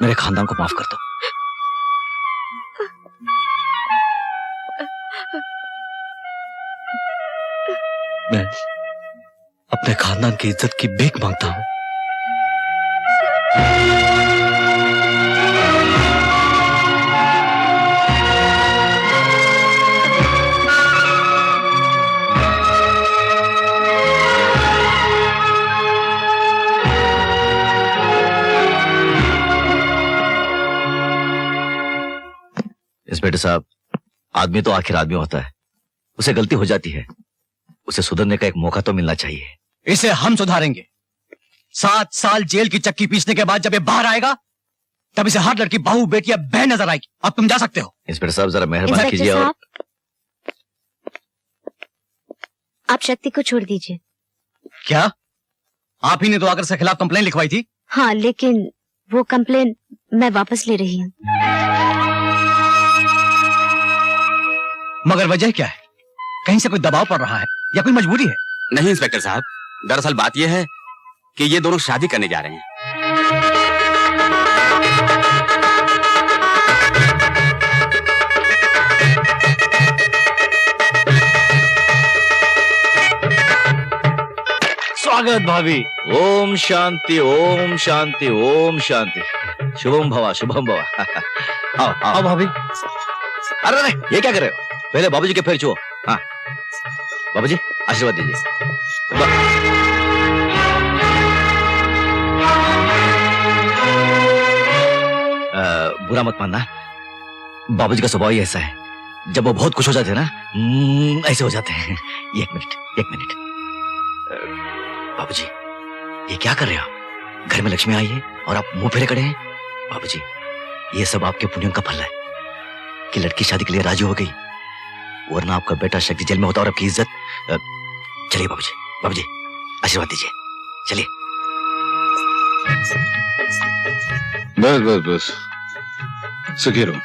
मेरे खानदान को माफ कर दो। मैं अपने खानदान की इज्जत की भीख मांगता हूं। इंस्पेक्टर साहब, आदमी तो आखिर आदमी होता है, उसे गलती हो जाती है, उसे सुधरने का एक मौका तो मिलना चाहिए। इसे हम सुधारेंगे। 7 साल जेल की चक्की पीसने के बाद जब ये बाहर आएगा तब इसे हर लड़की बहू बेटी या बहन नजर आएगी। अब तुम जा सकते हो। इंस्पेक्टर साहब जरा मेहरबानी कीजिए। और आप शक्ति को छोड़ दीजिए। क्या आप ही ने तो आकर से खिलाफ कंप्लेन लिखवाई थी? हाँ, लेकिन वो कंप्लेन मैं वापस ले रही हूँ। मगर वजह क्या है? कहीं से कोई दबाव पड़ रहा है? या कोई मजबूरी है? नहीं इंस्पेक्टर साहब, दरअसल बात यह है कि ये दोनों शादी करने जा रहे हैं। स्वागत भाभी। ओम शांति ओम शांति ओम शांति। शुभम भवा शुभम भवा। आओ आओ भाभी। अरे अरे ये क्या कर रहे हो? पहले बाबूजी के पैर छुओ। हाँ बाबूजी आशीर्वाद दीजिए। बुरा मत मानना, बाबूजी का स्वभाव ही ऐसा है, जब वो बहुत खुश हो जाते हैं ना ऐसे हो जाते हैं। एक मिनट बाबूजी, ये क्या कर रहे हो? घर में लक्ष्मी आई है और आप मुंह फेरे खड़े हैं। बाबूजी ये सब आपके पुण्यों का फल है कि लड़की शादी के लिए राजी हो गई, वरना आपका बेटा शक्ति जेल में होता और आपकी इज्जत। चलिए बाबूजी आशीर्वाद दीजिए, चलिए। बस बस बस, सुखी रहो,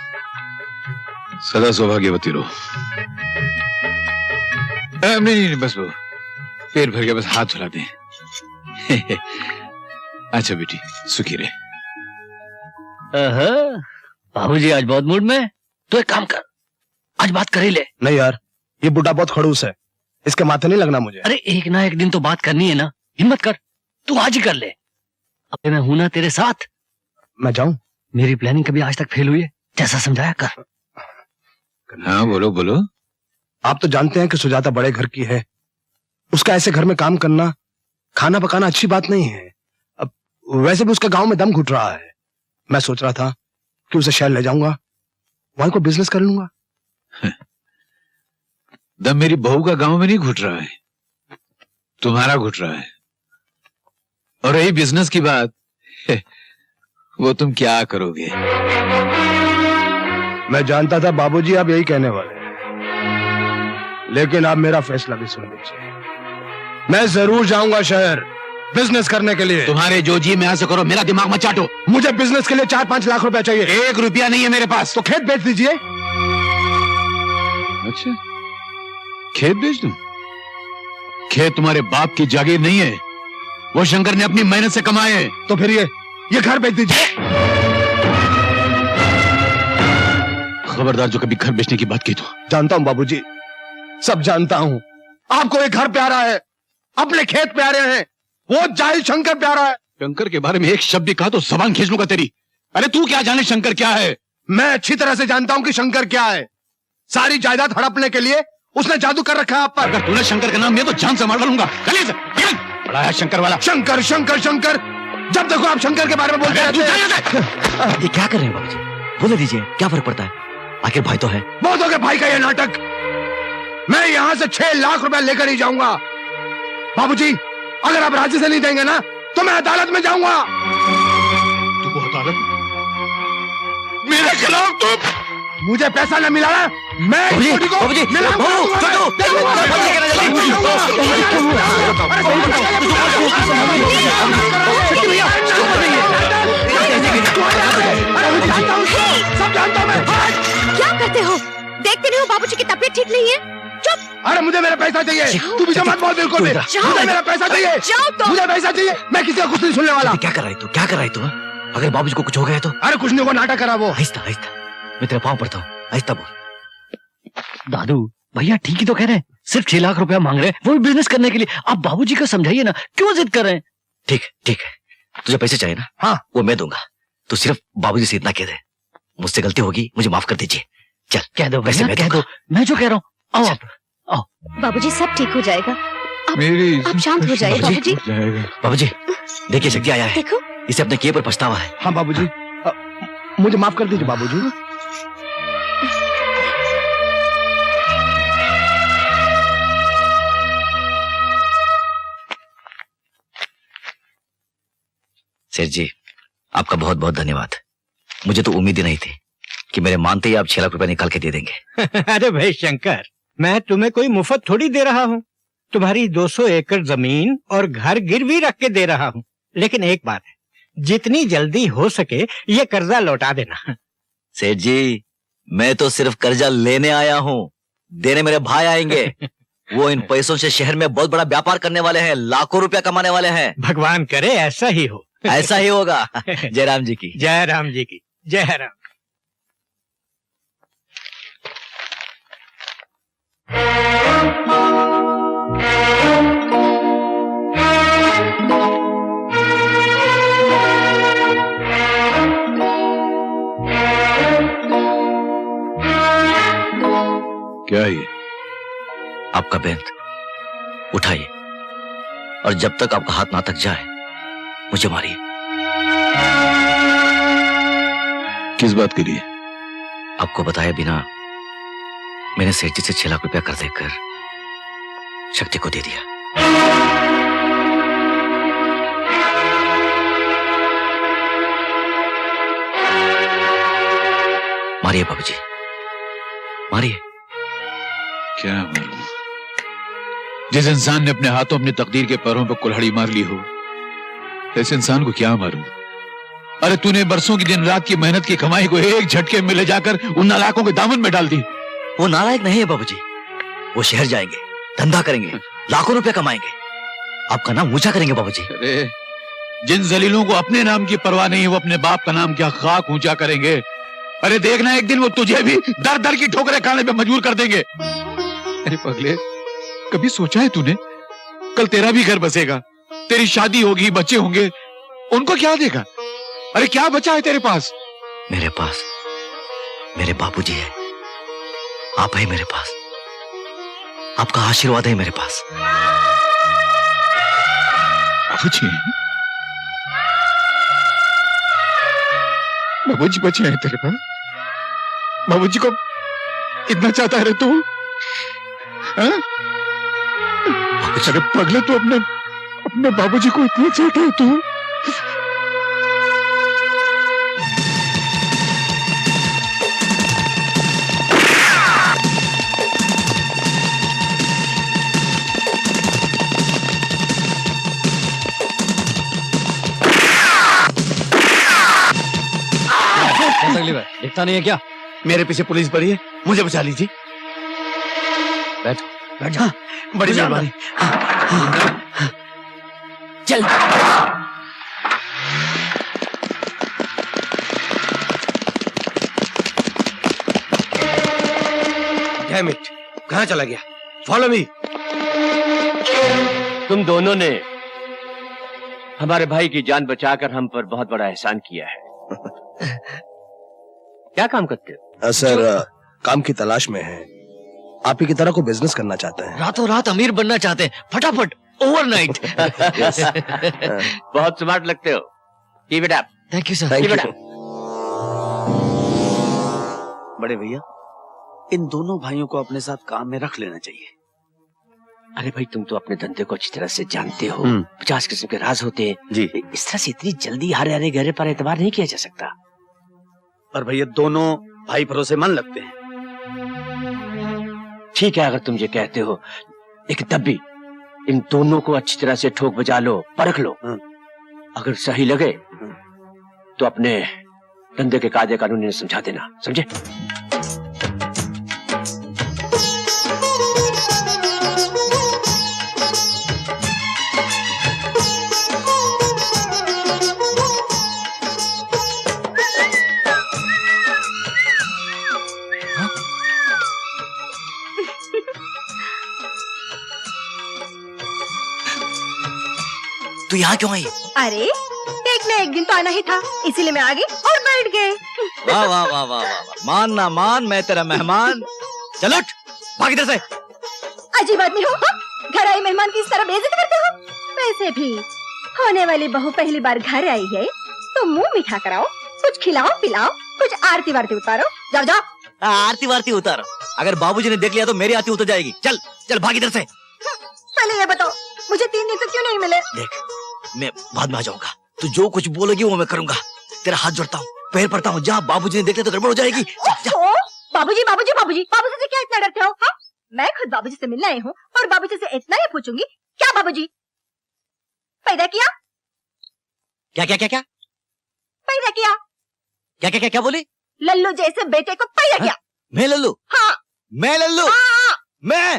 सदा सौभाग्यवती रहो। नहीं बस वो पेट भर के बस हाथ धुला दे। अच्छा बेटी सुखी रहे। बाबूजी आज बहुत मूड में, तो एक काम कर, आज बात कर ही ले। नहीं यार, ये बुढ़ा बहुत खड़ूस है, इसके माथे नहीं लगना मुझे। अरे एक ना एक दिन तो बात करनी है ना, हिम्मत कर, तू आज ही कर ले। अब मैं हूं ना तेरे साथ। मैं जाऊं? मेरी प्लानिंग कभी आज तक फेल हुई है? जैसा समझाया कर। हाँ बोलो बोलो। आप तो जानते हैं कि सुजाता बड़े घर की है, उसका ऐसे घर में काम करना, खाना पकाना अच्छी बात नहीं है। अब वैसे भी उसका गांव में दम घुट रहा है। मैं सोच रहा था कि उसे शहर ले जाऊंगा, वहीं को बिजनेस कर लूंगा। दम मेरी बहू का गांव में नहीं घुट रहा है, तुम्हारा घुट रहा है। और यही बिजनेस की बात, वो तुम क्या करोगे? मैं जानता था बाबूजी आप यही कहने वाले हैं, लेकिन आप मेरा फैसला भी सुन लीजिए। मैं जरूर जाऊंगा शहर बिजनेस करने के लिए। तुम्हारे जो जी में ऐसे करो, मेरा दिमाग मत चाटो। मुझे बिजनेस के लिए 4-5 लाख रुपया चाहिए। 1 रुपया नहीं है मेरे पास। तो खेत बेच दीजिए। अच्छा खेत बेच दूं? खेत तुम्हारे बाप की जागीर नहीं है, वो शंकर ने अपनी मेहनत से कमाए। तो फिर ये घर बेच दीजिए। खबरदार जो कभी घर बेचने की बात की तो। जानता हूं बाबूजी, सब जानता हूं। आपको एक घर प्यारा है, अपने खेत प्यारे हैं, वो जाहिल शंकर प्यारा है। शंकर के बारे में एक शब्द भी कहा तो जबान खींच लूंगा तेरी। अरे तू क्या जाने शंकर क्या है? मैं अच्छी तरह से जानता हूं कि शंकर क्या है। सारी जायदाद हड़पने के लिए उसने जादू कर रखा है आप पर। अगर तूने शंकर का नाम लिया तो जान से मार डालूंगा। बड़ा है शंकर वाला। शंकर शंकर शंकर, जब देखो आप शंकर के बारे में बोलते रहते हैं। ये क्या कर रहे हैं बाबूजी? बोले दीजिए, क्या फर्क पड़ता है? आखिर भाई तो है। बहुत हो गया भाई का ये नाटक। मैं यहाँ से 6 लाख रुपया लेकर ही जाऊंगा। बाबूजी अगर आप राजी से नहीं देंगे ना तो मैं अदालत में जाऊंगा। तू अदालत मेरे खिलाफ? तो मुझे पैसा न मिला ना, मैं सब जानता हूं मैं। क्या करते हो? देखते नहीं हो बाबूजी की तबीयत ठीक नहीं है? चुप। अरे मुझे मेरा पैसा चाहिए। तू भी मत बोल बिल्कुल भी। मुझे मेरा पैसा चाहिए। जाओ तो। मुझे पैसा चाहिए। मैं किसी का कुछ नहीं सुनने वाला। क्या कर रहा है तू? क्या कर रहा है तू? अगर बाबूजी को कुछ हो गया तो? अरे कुछ नहीं, वो नाटक करा वो। आहिस्ता आहिस्ता, मैं तेरे पाँव पड़ता हूँ, आहिस्ता बोल। दादू भैया ठीक ही तो कह रहे हैं, सिर्फ 6 लाख रुपया मांग रहे हैं, वो भी बिजनेस करने के लिए। आप बाबूजी को समझाइए ना, क्यों जिद कर रहे हैं? ठीक है, तुझे पैसे चाहिए ना? हाँ वो मैं दूंगा। तू सिर्फ बाबूजी से इतना कह दे, मुझसे गलती होगी, मुझे माफ कर दीजिए। चल कह दो वैसे भैया, कह दो, मैं जो कह रहा हूँ। आओ आओ। बाबूजी सब ठीक हो जाएगा। मेरी आप शांत हो जाइए बाबूजी। बाबूजी देखिए शक्ति आया है, देखो इसे अपने किए पर पछतावा है। हाँ बाबूजी, मुझे माफ कर दीजिए बाबूजी। सेठ जी आपका बहुत बहुत धन्यवाद। मुझे तो उम्मीद ही नहीं थी कि मेरे मानते ही आप 6 लाख रुपए निकाल के दे देंगे। अरे भाई शंकर, मैं तुम्हें कोई मुफ्त थोड़ी दे रहा हूँ। तुम्हारी 200 एकड़ जमीन और घर गिरवी रख के दे रहा हूँ। लेकिन एक बात है, जितनी जल्दी हो सके ये कर्जा लौटा देना। सेठ जी मैं तो सिर्फ कर्जा लेने आया हूँ, देने मेरे भाई आएंगे। वो इन पैसों से शहर में बहुत बड़ा व्यापार करने वाले हैं, लाखों रुपया कमाने वाले हैं। भगवान करे ऐसा ही हो। ऐसा ही होगा। जयराम जी की जय राम जी की जय राम। क्या है ये? आपका बेंत उठाइए और जब तक आपका हाथ ना तक जाए मुझे मारिए। किस बात के लिए? आपको बताया बिना मैंने सेठ जी से 6 लाख रुपया कर देकर शक्ति को दे दिया। मारिए बाबूजी, मारिए। क्या मालूम, जिस इंसान ने अपने हाथों अपनी तकदीर के पैरों पर कुल्हाड़ी मार ली हो, ऐसे इंसान को क्या मालूम। अरे तूने बरसों की दिन रात की मेहनत की कमाई को एक झटके में ले जाकर उन नालायकों के दामन में डाल दी। वो नालायक नहीं है बाबूजी, वो शहर जाएंगे, धंधा करेंगे, लाखों रुपए कमाएंगे, आपका नाम ऊंचा करेंगे बाबूजी। अरे जिन जलीलों को अपने नाम की परवाह नहीं है, वो अपने बाप का नाम क्या खाक ऊंचा करेंगे। अरे देखना एक दिन वो तुझे भी दर दर की ठोकरें खाने पे मजबूर कर देंगे। अरे पगले, कभी सोचा है तूने कल तेरा भी घर बसेगा, तेरी शादी होगी, बच्चे होंगे, उनको क्या देगा? अरे क्या बचा है तेरे पास? मेरे पास मेरे बाबूजी है, आप है मेरे पास, आपका आशीर्वाद है मेरे पास। बाबूजी, बाबूजी बचे हैं तेरे पास? बाबूजी को इतना चाहता है रे तू? हाँ? अरे पगले, तू अपने बाबूजी को इतना चाहता है तू? दिखता नहीं है क्या? मेरे पीछे पुलिस पड़ी है, मुझे बचा लीजिए। बैठो बैठ जा। बड़ी मेहरबानी। चल डैम इट, कहाँ चला गया? Follow me. तुम दोनों ने हमारे भाई की जान बचाकर हम पर बहुत बड़ा एहसान किया है। क्या काम करते हो? सर काम की तलाश में है, आप ही की तरह को बिजनेस करना चाहते हैं। रातों रात अमीर बनना चाहते हैं, फटाफट ओवरनाइट। बहुत स्मार्ट लगते हो। Keep it up. Thank you sir. Thank you. बड़े भैया, इन दोनों भाइयों को अपने साथ काम में रख लेना चाहिए। अरे भाई, तुम तो अपने धंधे को अच्छी तरह से जानते हो। 50 किस्म के राज होते हैं जी। इस तरह से इतनी जल्दी हरे हरे गहरे पर एतबार नहीं किया जा सकता। पर भैया दोनों भाई भरोसेमंद लगते हैं। ठीक है, अगर तुम ये कहते हो, लेकिन तब भी इन दोनों को अच्छी तरह से ठोक बजा लो, परख लो। अगर सही लगे तो अपने धंधे के कायदे कानून इन्हें समझा देना, समझे? तू यहाँ क्यों आई? अरे एक न एक दिन तो आना ही था, इसीलिए मैं आ गई और बैठ गए। वाह वाह वाह वाह वाह, मान ना मान, मैं तेरा मेहमान। चल उठ, भाग इधर से। अजीब आदमी हो, घर आई मेहमान की इस तरह बेइज्जती करते हो। वैसे भी होने वाली बहू पहली बार घर आई है तो मुंह मीठा कराओ, कुछ खिलाओ पिलाओ, कुछ आरती वारती उतारो। जाओ जाओ। आरती वारती उतार, अगर बाबूजी ने देख लिया तो मेरी आरती उतर जाएगी। चल चल भाग इधर से। पहले ये बताओ, मुझे 3 दिन से क्यों नहीं मिले? देख, मैं बाद में आ जाऊंगा, तू जो कुछ बोलेगी वो मैं करूंगा। तेरा हाथ जोड़ता हूँ, पैर पड़ता हूँ, जा बाबूजी ने देख लिया तो गड़बड़ हो जाएगी। बाबूजी बाबूजी बाबूजी, बाबूजी से क्या इतना डरते हो? हाँ? मैं खुद बाबूजी से मिलने आई हूँ और बाबूजी से इतना ही पूछूंगी, क्या बाबूजी पैदा किया? क्या क्या क्या क्या पैदा किया? क्या क्या क्या क्या बोली? लल्लू जैसे बेटे को पैदा किया। मैं लल्लू? हाँ। मैं लल्लू? हाँ। मैं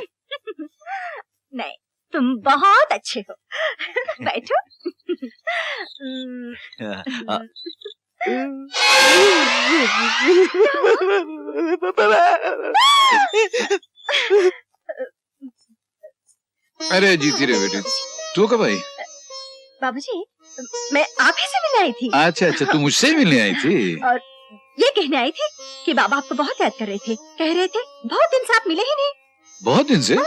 तुम बहुत अच्छे हो। बैठो। अरे जीती रे बेटी, तू कब आई? बाबूजी, मैं आप ही से मिलने आई थी। अच्छा अच्छा, तू मुझसे मिलने आई थी? और ये कहने आई थी कि बाबा आपको बहुत याद कर रहे थे। कह रहे थे बहुत दिन से आप मिले ही नहीं। बहुत दिन से?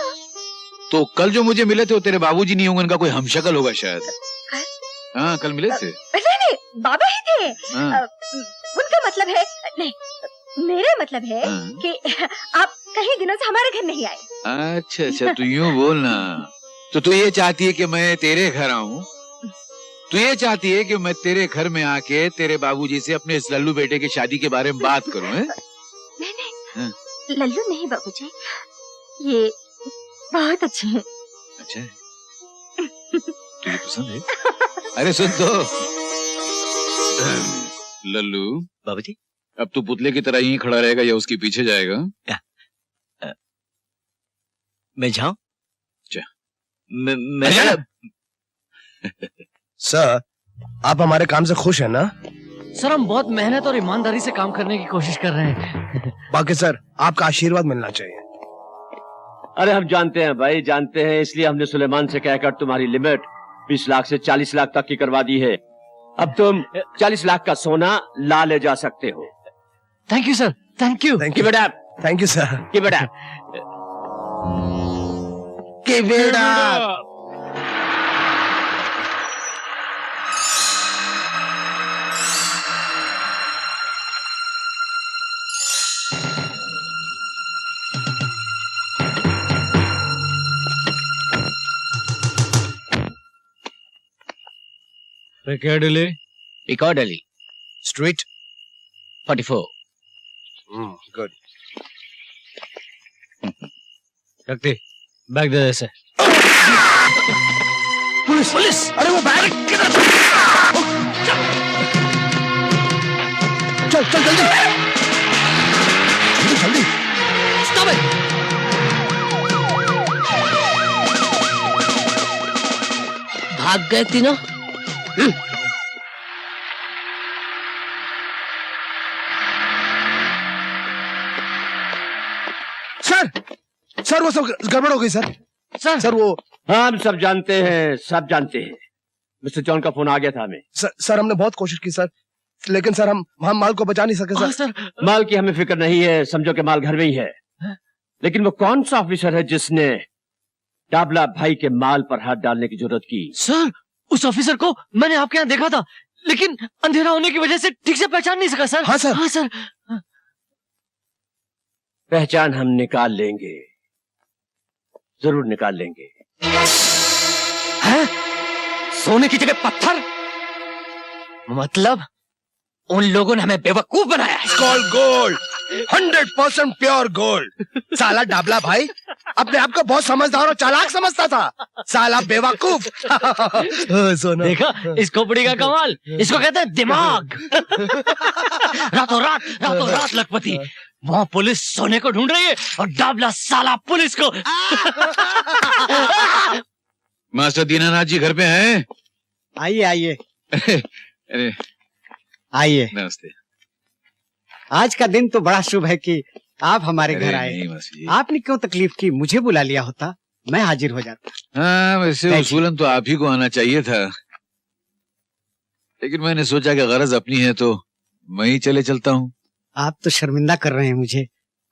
तो कल जो मुझे मिले थे वो तेरे बाबूजी नहीं होंगे, उनका कोई हमशक्ल होगा शायद। हाँ, कल मिले थे। नहीं, बाबा ही थे। हाँ। उनका मतलब है, नहीं, मेरा मतलब है कि आप कई दिनों से हमारे घर नहीं आए। अच्छा अच्छा, तू यूं बोलना। तो तू ये चाहती है कि मैं तेरे घर आऊं? तू ये चाहती है कि मैं तेरे घर में आके तेरे बाबूजी से अपने इस लल्लू बेटे की शादी के बारे में बात करूं? है? नहीं, लल्लू नहीं बाबूजी, ये बहुत अच्छे हैं। अच्छा है? तुझे पसंद है? अरे सुन तो लल्लू बाबूजी, अब तू पुतले की तरह यहीं खड़ा रहेगा या उसके पीछे जाएगा? मैं जाऊं? मैं सर, आप हमारे काम से खुश हैं ना? सर हम बहुत मेहनत और ईमानदारी से काम करने की कोशिश कर रहे हैं। बाकी सर, आपका आशीर्वाद मिलना चाहिए। अरे हम जानते हैं भाई, जानते हैं, इसलिए हमने सुलेमान से कहकर तुम्हारी लिमिट 20 लाख से 40 लाख तक की करवा दी है। अब तुम 40 लाख का सोना ला ले जा सकते हो। Thank you sir, thank you. Thank you बेटा, थैंक यू सर। कि बेटा पिकाडिली पिकाडिली स्ट्रीट 44। गुड। रखते बैग दे दे से। Police police! अरे वो बैग चल चल जल्दी जल्दी जल्दी। Stop it. भाग गए तीनों। सर वो सब गड़बड़ हो गई सर। सर वो हम सब जानते हैं, सब जानते हैं। मिस्टर जॉन का फोन आ गया था हमें। सर हमने बहुत कोशिश की सर, लेकिन सर हम माल को बचा नहीं सके सर। माल की हमें फिक्र नहीं है, समझो कि माल घर में ही है। लेकिन वो कौन सा ऑफिसर है जिसने डाबला भाई के माल पर हाथ डालने की जरूरत की? सर उस ऑफिसर को मैंने आपके यहाँ देखा था, लेकिन अंधेरा होने की वजह से ठीक से पहचान नहीं सका सर। हाँ सर। हाँ सर। पहचान हम निकाल लेंगे, जरूर निकाल लेंगे। है? सोने की जगह पत्थर? मतलब उन लोगों ने हमें बेवकूफ बनाया है। Call gold, 100% pure gold. साला डाबला भाई अपने आप को बहुत समझदार और चालाक समझता था, साला बेवकूफ। सोना देखा इस खोपड़ी का कमाल, इसको कहते हैं दिमाग। रातों रात लखपति। वहाँ पुलिस सोने को ढूंढ रही है और डाबला साला पुलिस को। मास्टर दीनानाथ जी घर पे हैं? आइए आइए अरे आइए। नमस्ते। आज का दिन तो बड़ा शुभ है कि आप हमारे घर आए। नहीं मास्टर जी। आपने क्यों तकलीफ की? मुझे बुला लिया होता, मैं हाजिर हो जाता। हाँ, वैसे उसूलन तो आप ही को आना चाहिए था, लेकिन मैंने सोचा कि गरज अपनी है तो मैं ही चले चलता हूँ। आप तो शर्मिंदा कर रहे हैं मुझे,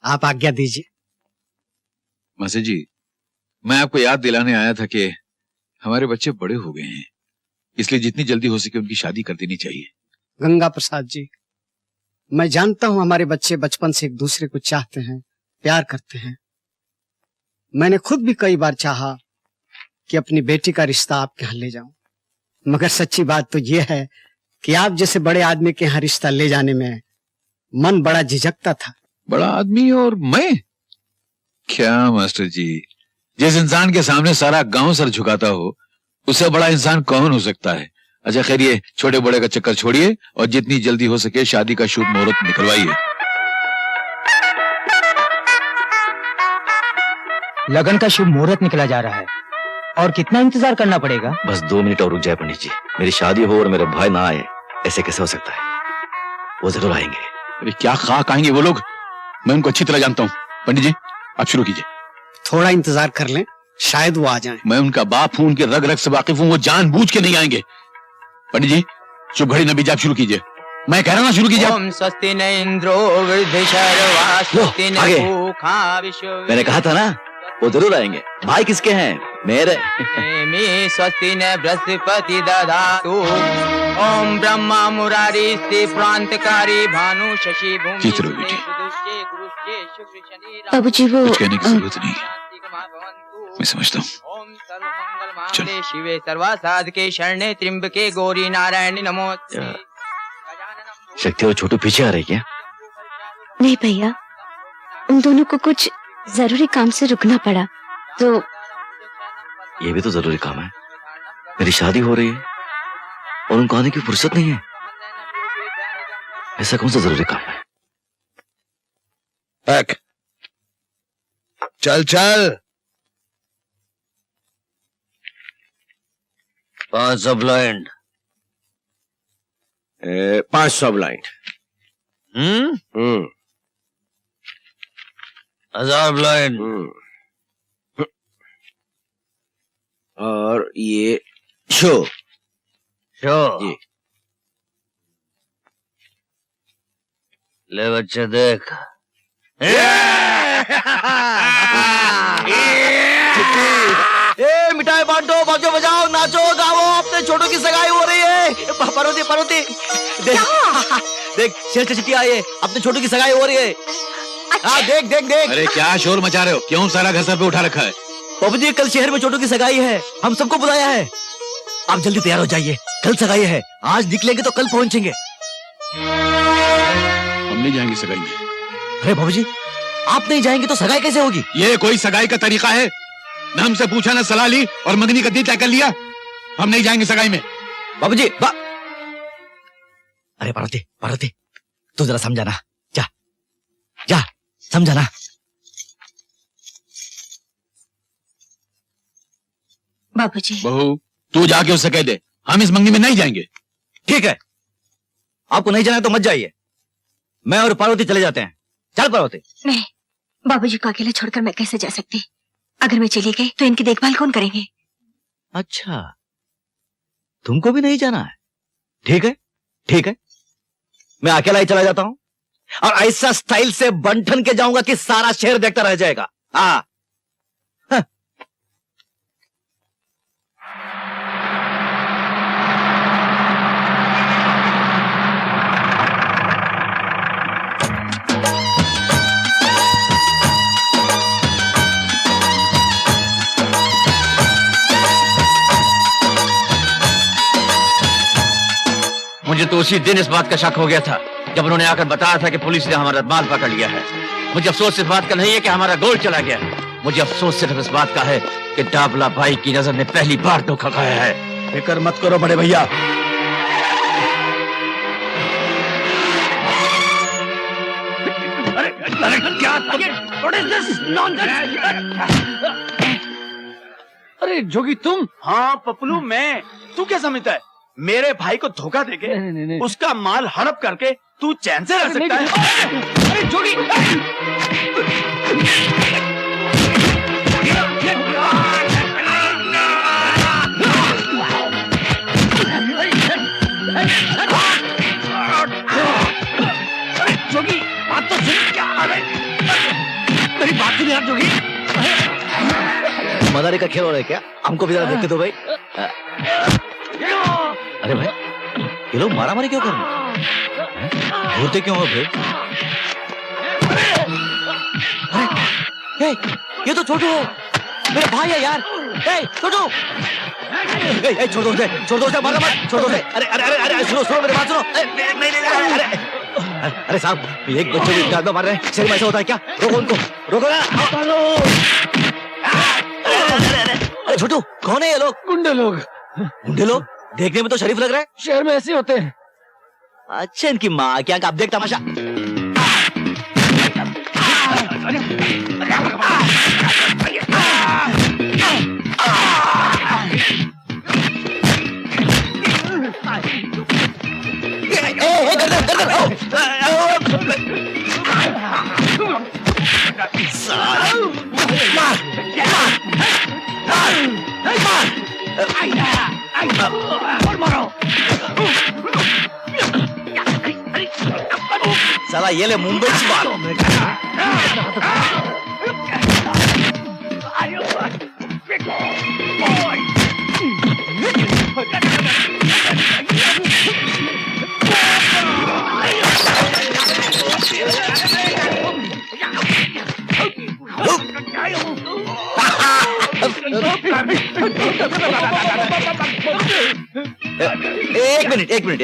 आप आज्ञा दीजिए। मास्टर जी, मैं आपको याद दिलाने आया था कि हमारे बच्चे बड़े हो गए हैं, इसलिए जितनी जल्दी हो सके उनकी शादी कर देनी चाहिए। गंगा प्रसाद जी, मैं जानता हूँ हमारे बच्चे बचपन से एक दूसरे को चाहते हैं, प्यार करते हैं। मैंने खुद भी कई बार चाहा कि अपनी बेटी का रिश्ता आपके यहाँ ले जाऊं, मगर सच्ची बात तो यह है कि आप जैसे बड़े आदमी के यहाँ रिश्ता ले जाने में मन बड़ा झिझकता था। बड़ा आदमी और मैं? क्या मास्टर जी, जिस इंसान के सामने सारा गांव सर झुकाता हो उससे बड़ा इंसान कौन हो सकता है। अच्छा खैर, ये छोटे बड़े का चक्कर छोड़िए और जितनी जल्दी हो सके शादी का शुभ मुहूर्त निकलवाइए। लगन का शुभ मुहूर्त निकला जा रहा है और कितना इंतजार करना पड़ेगा? बस 2 मिनट और रुक जाए पंडित जी। मेरी शादी हो और मेरे भाई ना आए, ऐसे कैसे हो सकता है? वो जरूर आएंगे। अरे क्या खाक आएंगे वो लोग, मैं उनको अच्छी तरह जानता हूँ। पंडित जी आप शुरू कीजिए। थोड़ा इंतजार कर लें, शायद वो आ जाएं। मैं उनका बाप हूं, उनके रग रग से वाकिफ हूं, वो जानबूझ के नहीं आएंगे। पंडित जी चुप घड़ी न बीजिए, आप शुरू कीजिए। मैं कह रहा हूं शुरू कीजिए। ओम स्वस्ति न इंद्रो वृद्धशर्वा स्वस्ति न आगे। पूषा विश्व। मैंने कहा था ना वो जरूर आएंगे। भाई किसके हैं? मेरे। मे स्वस्ति न बृहस्पति दधातु। ओम ब्रह्मा मुरारी स्ते प्रांतकारी भानु शशि भूमि। जीत रहो बेटी। बाबूजी वो कुछ कहने की जरूरत नहीं, मैं समझता हूँ। ओम सर्वमंगल शिवे सर्वा साधके शरणे त्र्यंबके गौरी नारायणी नमोस्तुते। शक्ति और छोटू पीछे आ रही क्या? नहीं भैया, उन दोनों को कुछ जरूरी काम से रुकना पड़ा तो। ये भी तो जरूरी काम है। मेरी शादी हो रही है और उनको आने की फुर्सत नहीं है। ऐसा कौन सा जरूरी काम है? बैक चल चल। 500 ब्लाइंड। 500 ब्लाइंड। 1000 ब्लाइंड। और ये शो शो। जी। ले बच्चे देख। मिठाई बांटो, बाजो बजाओ, नाचो गाओ, अपने छोटों की सगाई हो रही है। पार्वती पार्वती देख, देख शेर चिट्ठी आई है, अपने छोटू की सगाई हो रही है। हाँ देख देख देख। अरे क्या शोर मचा रहे हो, क्यों सारा घर सर पे उठा रखा है? बाबू जी कल शहर में छोटू की सगाई है, हम सबको बुलाया है। आप जल्दी तैयार हो जाइए, कल सगाई है। आज निकलेंगे तो कल पहुंचेंगे। हम नहीं जाएंगे सगाई में। अरे बाबू जी आप नहीं जाएंगे तो सगाई कैसे होगी? ये कोई सगाई का तरीका है? न हमसे पूछा, न सलाह ली और मंगनी का दिन तय कर लिया। हम नहीं जाएंगे सगाई में। बाबू जी अरे पार्वती पार्वती तू जरा समझाना, जा जा समझाना। बाबूजी बहू तू जाके उससे कह दे हम इस मंगनी में नहीं जाएंगे। ठीक है, आपको नहीं जाना तो मत जाइए, मैं और पार्वती चले जाते हैं। चल पार्वती। नहीं, बाबूजी को अकेले छोड़कर मैं कैसे जा सकती? अगर मैं चली गई तो इनकी देखभाल कौन करेंगे? अच्छा तुमको भी नहीं जाना है? ठीक है ठीक है, मैं अकेला ही चला जाता हूं और ऐसा स्टाइल से बंठन के जाऊंगा कि सारा शहर देखता रह जाएगा। हाँ मुझे तो उसी दिन इस बात का शक हो गया था जब उन्होंने आकर बताया था कि पुलिस ने हमारा माल पकड़ लिया है। मुझे अफसोस इस बात का नहीं है कि हमारा गोल्ड चला गया है, मुझे अफसोस सिर्फ इस बात का है कि डाबला भाई की नजर ने पहली बार धोखा खाया है। फिक्र मत करो बड़े भैया, अरे जोगी तुम? हाँ पपलू मैं। तू क्या समझता है मेरे भाई को धोखा देके उसका माल हड़प करके तू चैन से रह सकता है? अरे जोगी जोगी बात तो सुन। क्या मेरी बात सुन यार जोगी। मदारी का खेल हो रहा है क्या? हमको भी जरा देखते दो भाई। अरे भाई ये लोग मारामारी क्यों कर रहे हैं? घूरते क्यों हो फिर? अरे ये तो छोटू हो, मेरा भाई है यार। छोटू छोड़ दो उसे, मारो मत, छोड़ दो उसे। अरे अरे अरे अरे सुनो मेरी बात सुनो। अरे साहब एक बच्चे को इतना मार रहे हैं, शरीर में ऐसा होता है क्या? रोको उनको, रोको ना। अरे छोटू कौन है ये लोग? गुंडे लोग। गुंडे लोग? देखने में तो शरीफ लग रहा है। शहर में ऐसे होते हैं। अच्छा इनकी माँ क्या, अब देख तमाशा। साला ये ले मुंबई से मारो। एक मिनट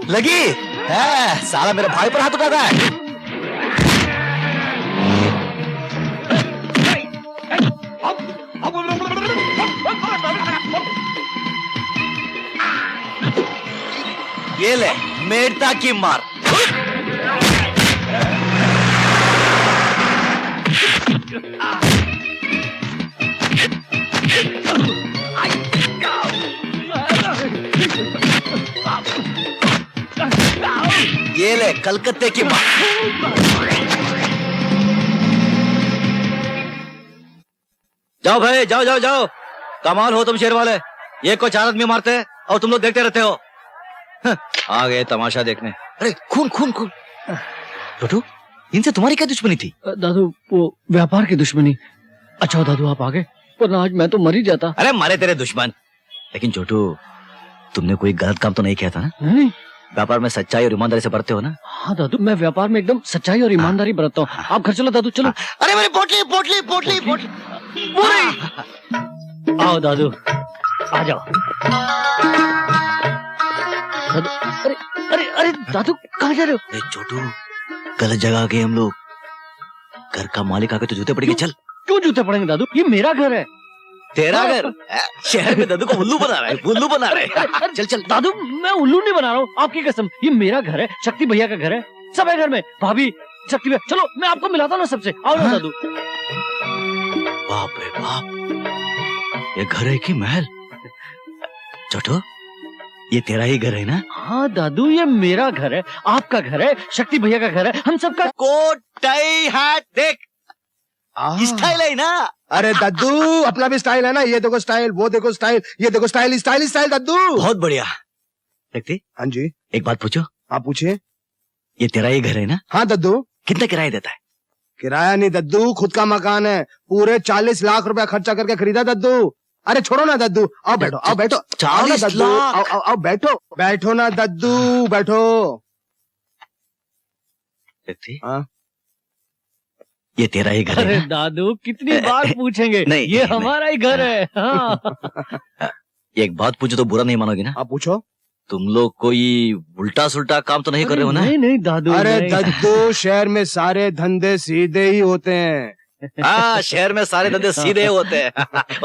लगी है, साला मेरे भाई पर हाथ उठाता है। ये ले मेड़ता की मार। ये ले कलकत्ते की मार। जाओ भाई, जाओ जाओ जाओ। कमाल हो तुम शेर वाले, ये को 4 आदमी मारते हैं और तुम लोग देखते रहते हो। आ गए तमाशा देखने। अरे खून खून खून। छोटू, इनसे तुम्हारी क्या दुश्मनी थी? दादू वो व्यापार की दुश्मनी। अच्छा दादू आप आ गए, वरना आज मैं तो मर ही जाता। अरे मारे तेरे दुश्मन। लेकिन छोटू, तुमने कोई गलत काम तो नहीं किया था ना? नहीं। व्यापार में सच्चाई और ईमानदारी से बरते हो ना? हाँ दादू, मैं व्यापार में एकदम सच्चाई और ईमानदारी बरतता हूँ। आप घर चलो दादू, चलो। अरे मेरी पोटली पोटली पोटली पोटली। आओ दादू, आ जाओ। दादू, अरे अरे अरे दादू कहाँ जा रहे हो? अरे छोटू, गलत जगह आ गए हम लोग। घर का मालिक आके तो जूते पड़ेंगे। चल। क्यों जूते पड़ेंगे दादू? ये मेरा घर है। तेरा घर? शहर में दादू को उल्लू बना रहा है, उल्लू बना रहा है। चल चल। दादू मैं उल्लू नहीं बना रहा हूँ, आपकी कसम। ये मेरा घर है, शक्ति भैया का घर है, सब है घर में। भाभी, शक्ति भैया, चलो मैं आपको मिलाता हूँ ना सबसे। आओ ना दादू। बाप रे बाप, ये घर है कि महल? छोटू, ये तेरा ही घर है ना? हाँ दादू, ये मेरा घर है, आपका घर है, शक्ति भैया का घर है, हम सबका। कोट टाई हैट देख, स्टाइल है ना? अरे दद्दू, अपना भी स्टाइल है ना? ये देखो स्टाइल, वो देखो स्टाइल, ये देखो स्टाइल, स्टाइल स्टाइल दद्दू। बहुत बढ़िया। देखते? हाँ जी। एक बात पूछो। आप पूछिए। ये तेरा ही घर है ना? हाँ दद्दू। कितना किराया देता है? किराया नहीं दद्दू, खुद का मकान है। पूरे 40 लाख रुपया खर्चा करके खरीदा दद्दू। अरे छोड़ो ना दद्दू, आओ बैठो, आओ बैठो। 40 दद्दू, लाख? आओ आओ आओ बैठो, बैठो ना दद्दू, बैठो। देखते? हाँ। ये तेरा ही घर अरे है ना? दादू कितनी बार पूछेंगे? नहीं, ये नहीं, हमारा ही घर है। हाँ। एक बात पूछो तो बुरा नहीं मानोगे ना? आप पूछो। तुम लोग कोई उल्टा सुल्टा काम तो नहीं कर रहे हो ना? नहीं नहीं दादू। अरे नहीं। दद्दू, शहर में सारे धंधे सीधे ही होते हैं। हाँ, शहर में सारे धंधे सीधे होते हैं।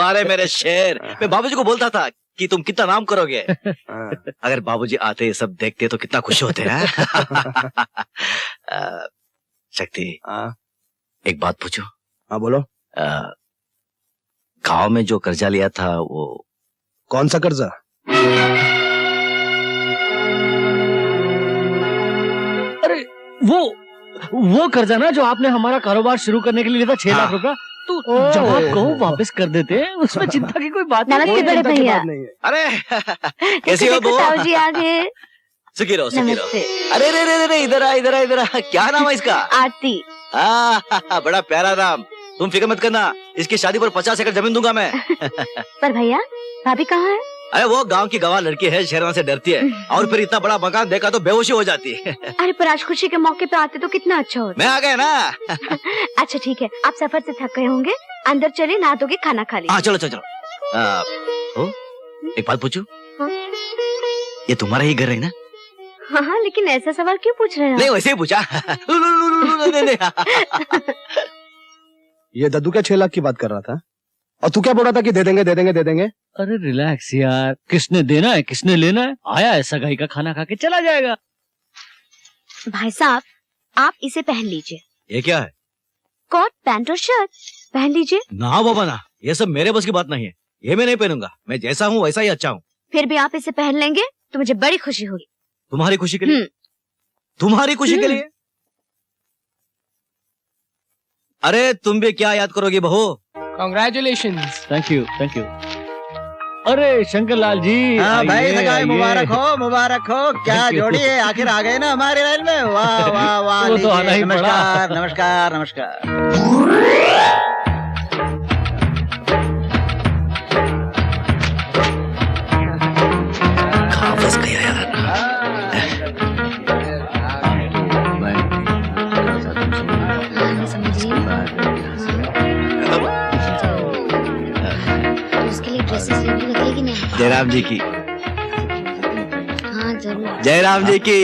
अरे मेरे शेर, मैं बाबूजी को बोलता था कि तुम कितना नाम करोगे। अगर बाबूजी आते ये सब देखते तो कितना खुश होते हैं। शक्ति, एक बात पूछो। हाँ बोलो। गांव में जो कर्जा लिया था वो कौन सा कर्जा? अरे वो कर्जा ना जो आपने हमारा कारोबार शुरू करने के लिए लिया था, 6 लाख रुपया। तो जब आप कहो वापस कर देते हैं, उसमें चिंता की कोई बात नमस्ते कोई बड़े चिंता की भैया। बात नहीं है। अरे कैसी हो बो? ताऊ जी आ गए। सुखी रहो, सुखी रहो। नमस्ते। अरे रे रे रे, इधर आ इधर आ इधर आ। क्या नाम है इसका? आरती। बड़ा प्यारा नाम। तुम फिक्र मत करना, इसकी शादी पर 50 एकड़ जमीन दूंगा मैं। पर भैया, भाभी कहाँ है? अरे वो गांव की गवाह लड़की है, शहरों से डरती है, और फिर इतना बड़ा मकान देखा तो बेहोशी हो जाती है। अरे पर आज खुशी के मौके पे आते तो कितना अच्छा होता। मैं आ गया ना। अच्छा ठीक है, आप सफर से थक गए होंगे, अंदर चले, नहा धोके खाना खा लीजिए। हाँ चलो चलो चलो। एक बात पूछूं? हाँ? ये तुम्हारा ही घर है ना? हाँ हाँ, लेकिन ऐसा सवाल क्यों पूछ रहे हैं नहीं आप? वैसे ही पूछा। ये दद्दू क्या 6 लाख की बात कर रहा था? और तू क्या बोल रहा था कि दे देंगे दे देंगे दे देंगे? अरे रिलैक्स यार, किसने देना है किसने लेना है, आया है सगाई का खाना खा के चला जाएगा। भाई साहब, आप इसे पहन लीजिए। ये क्या है? कोट पैंट और शर्ट पहन लीजिए। ना बाबा ना, ये सब मेरे बस की बात नहीं है। ये मैं नहीं पहनूंगा, मैं जैसा हूँ वैसा ही अच्छा हूँ। फिर भी आप इसे पहन लेंगे तो मुझे बड़ी खुशी होगी। तुम्हारी खुशी के लिए? तुम्हारी खुशी के लिए? अरे तुम भी क्या याद करोगी बहू? Congratulations. Thank you thank you. अरे शंकर लाल जी, हाँ भाई आइए, सगाई आइए। मुबारक हो, मुबारक हो। क्या Thank you. जोड़ी है, आखिर आ गए ना हमारे लाइन में। वाह वाह वाह। वो तो आना लीजिए, ही पड़ा। नमस्कार नमस्कार नमस्कार। कहाँ फंस गया यार? उसके लिए ड्रेसेस लेने रखेगी कि नहीं? जयराम जी की, हाँ जरूर। जयराम जी की।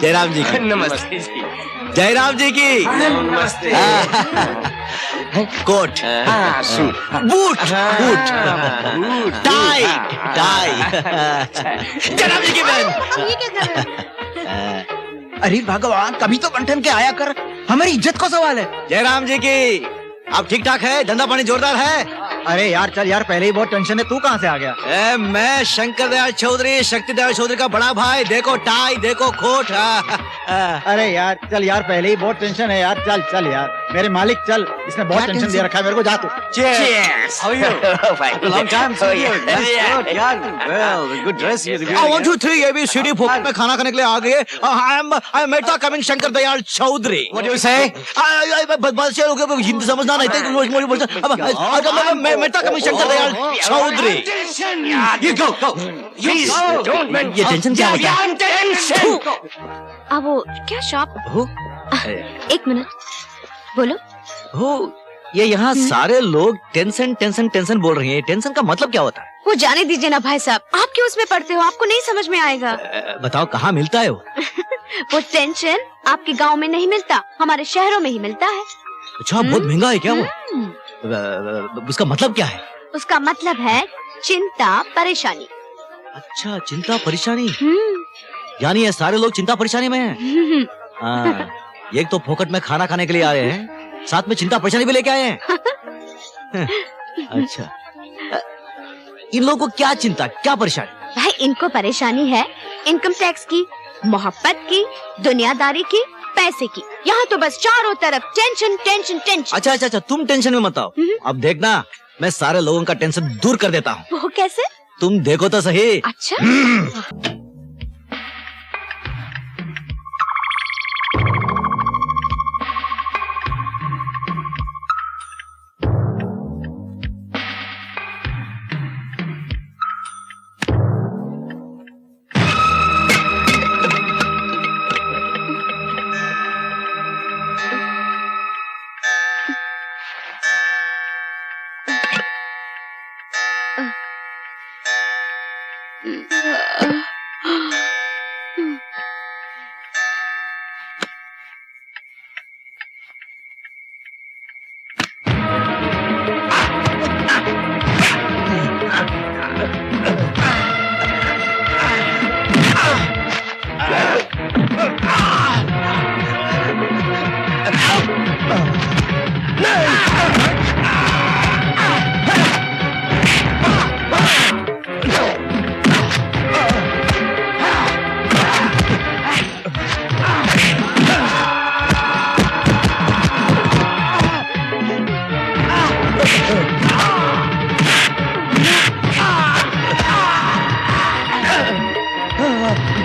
जयराम जी की, नमस्ते जी। जयराम जी की। नमस्ते। Coat, boot, boot, tie, tie. Jairam ji की बहन। ये क्या कर रहे हैं? अरे भगवान, कभी तो बंठन के आया कर, हमारी इज्जत का सवाल है। जयराम जी की, आप ठीक ठाक है? धंधा पानी जोरदार है? अरे यार चल यार, पहले ही बहुत टेंशन है। तू कहाँ से आ गया? मैं शंकर दयाल चौधरी, शक्ति दयाल चौधरी का बड़ा भाई। देखो टाई, देखो कोट। अरे यार चल यार, पहले ही बहुत टेंशन है यार। चल चल यार, मेरे मालिक चल, इसने बहुत टेंशन दे रखा है मेरे को। जा तू। Cheers. How are you? Long time see you. That's good, यार. Well, good dress you're I want to 3 ABCD फोकट में खाना खाने के लिए आ गए। I am Mehta coming Shankar Dayal Chaudhary. What do you say? बस ये लोग हिंदी समझना नहीं थे। मैं Mehta coming Shankar Dayal Chaudhary. You go. Please, don't mention. ये टेंशन क्या होता है? Tension. अब वो क्या शॉप? हो? एक मिनट बोलो। हो, ये यहाँ सारे लोग टेंशन टेंशन टेंशन बोल रही हैं। टेंशन का मतलब क्या होता है? वो जाने दीजिए ना भाई साहब, आप क्यों उसमें पढ़ते हो? आपको नहीं समझ में आएगा। बताओ कहाँ मिलता है वो? वो टेंशन आपके गांव में नहीं मिलता, हमारे शहरों में ही मिलता है। अच्छा, बहुत महंगा है क्या वो? उसका मतलब क्या है? उसका मतलब है चिंता परेशानी। अच्छा, चिंता परेशानी। यानी ये सारे लोग चिंता परेशानी में हैं। हाँ, एक तो फोकट में खाना खाने के लिए आए हैं, साथ में चिंता परेशानी भी लेके आए हैं। अच्छा, इन लोगों को क्या चिंता, क्या परेशानी? भाई इनको परेशानी है इनकम टैक्स की, मोहब्बत की, दुनियादारी की, पैसे की। यहाँ तो बस चारों तरफ टेंशन टेंशन टेंशन। अच्छा अच्छा अच्छा, तुम टेंशन में मत आओ। अब देखना, मैं सारे लोगों का टेंशन दूर कर देता हूँ। वो कैसे? तुम देखो तो सही। अच्छा।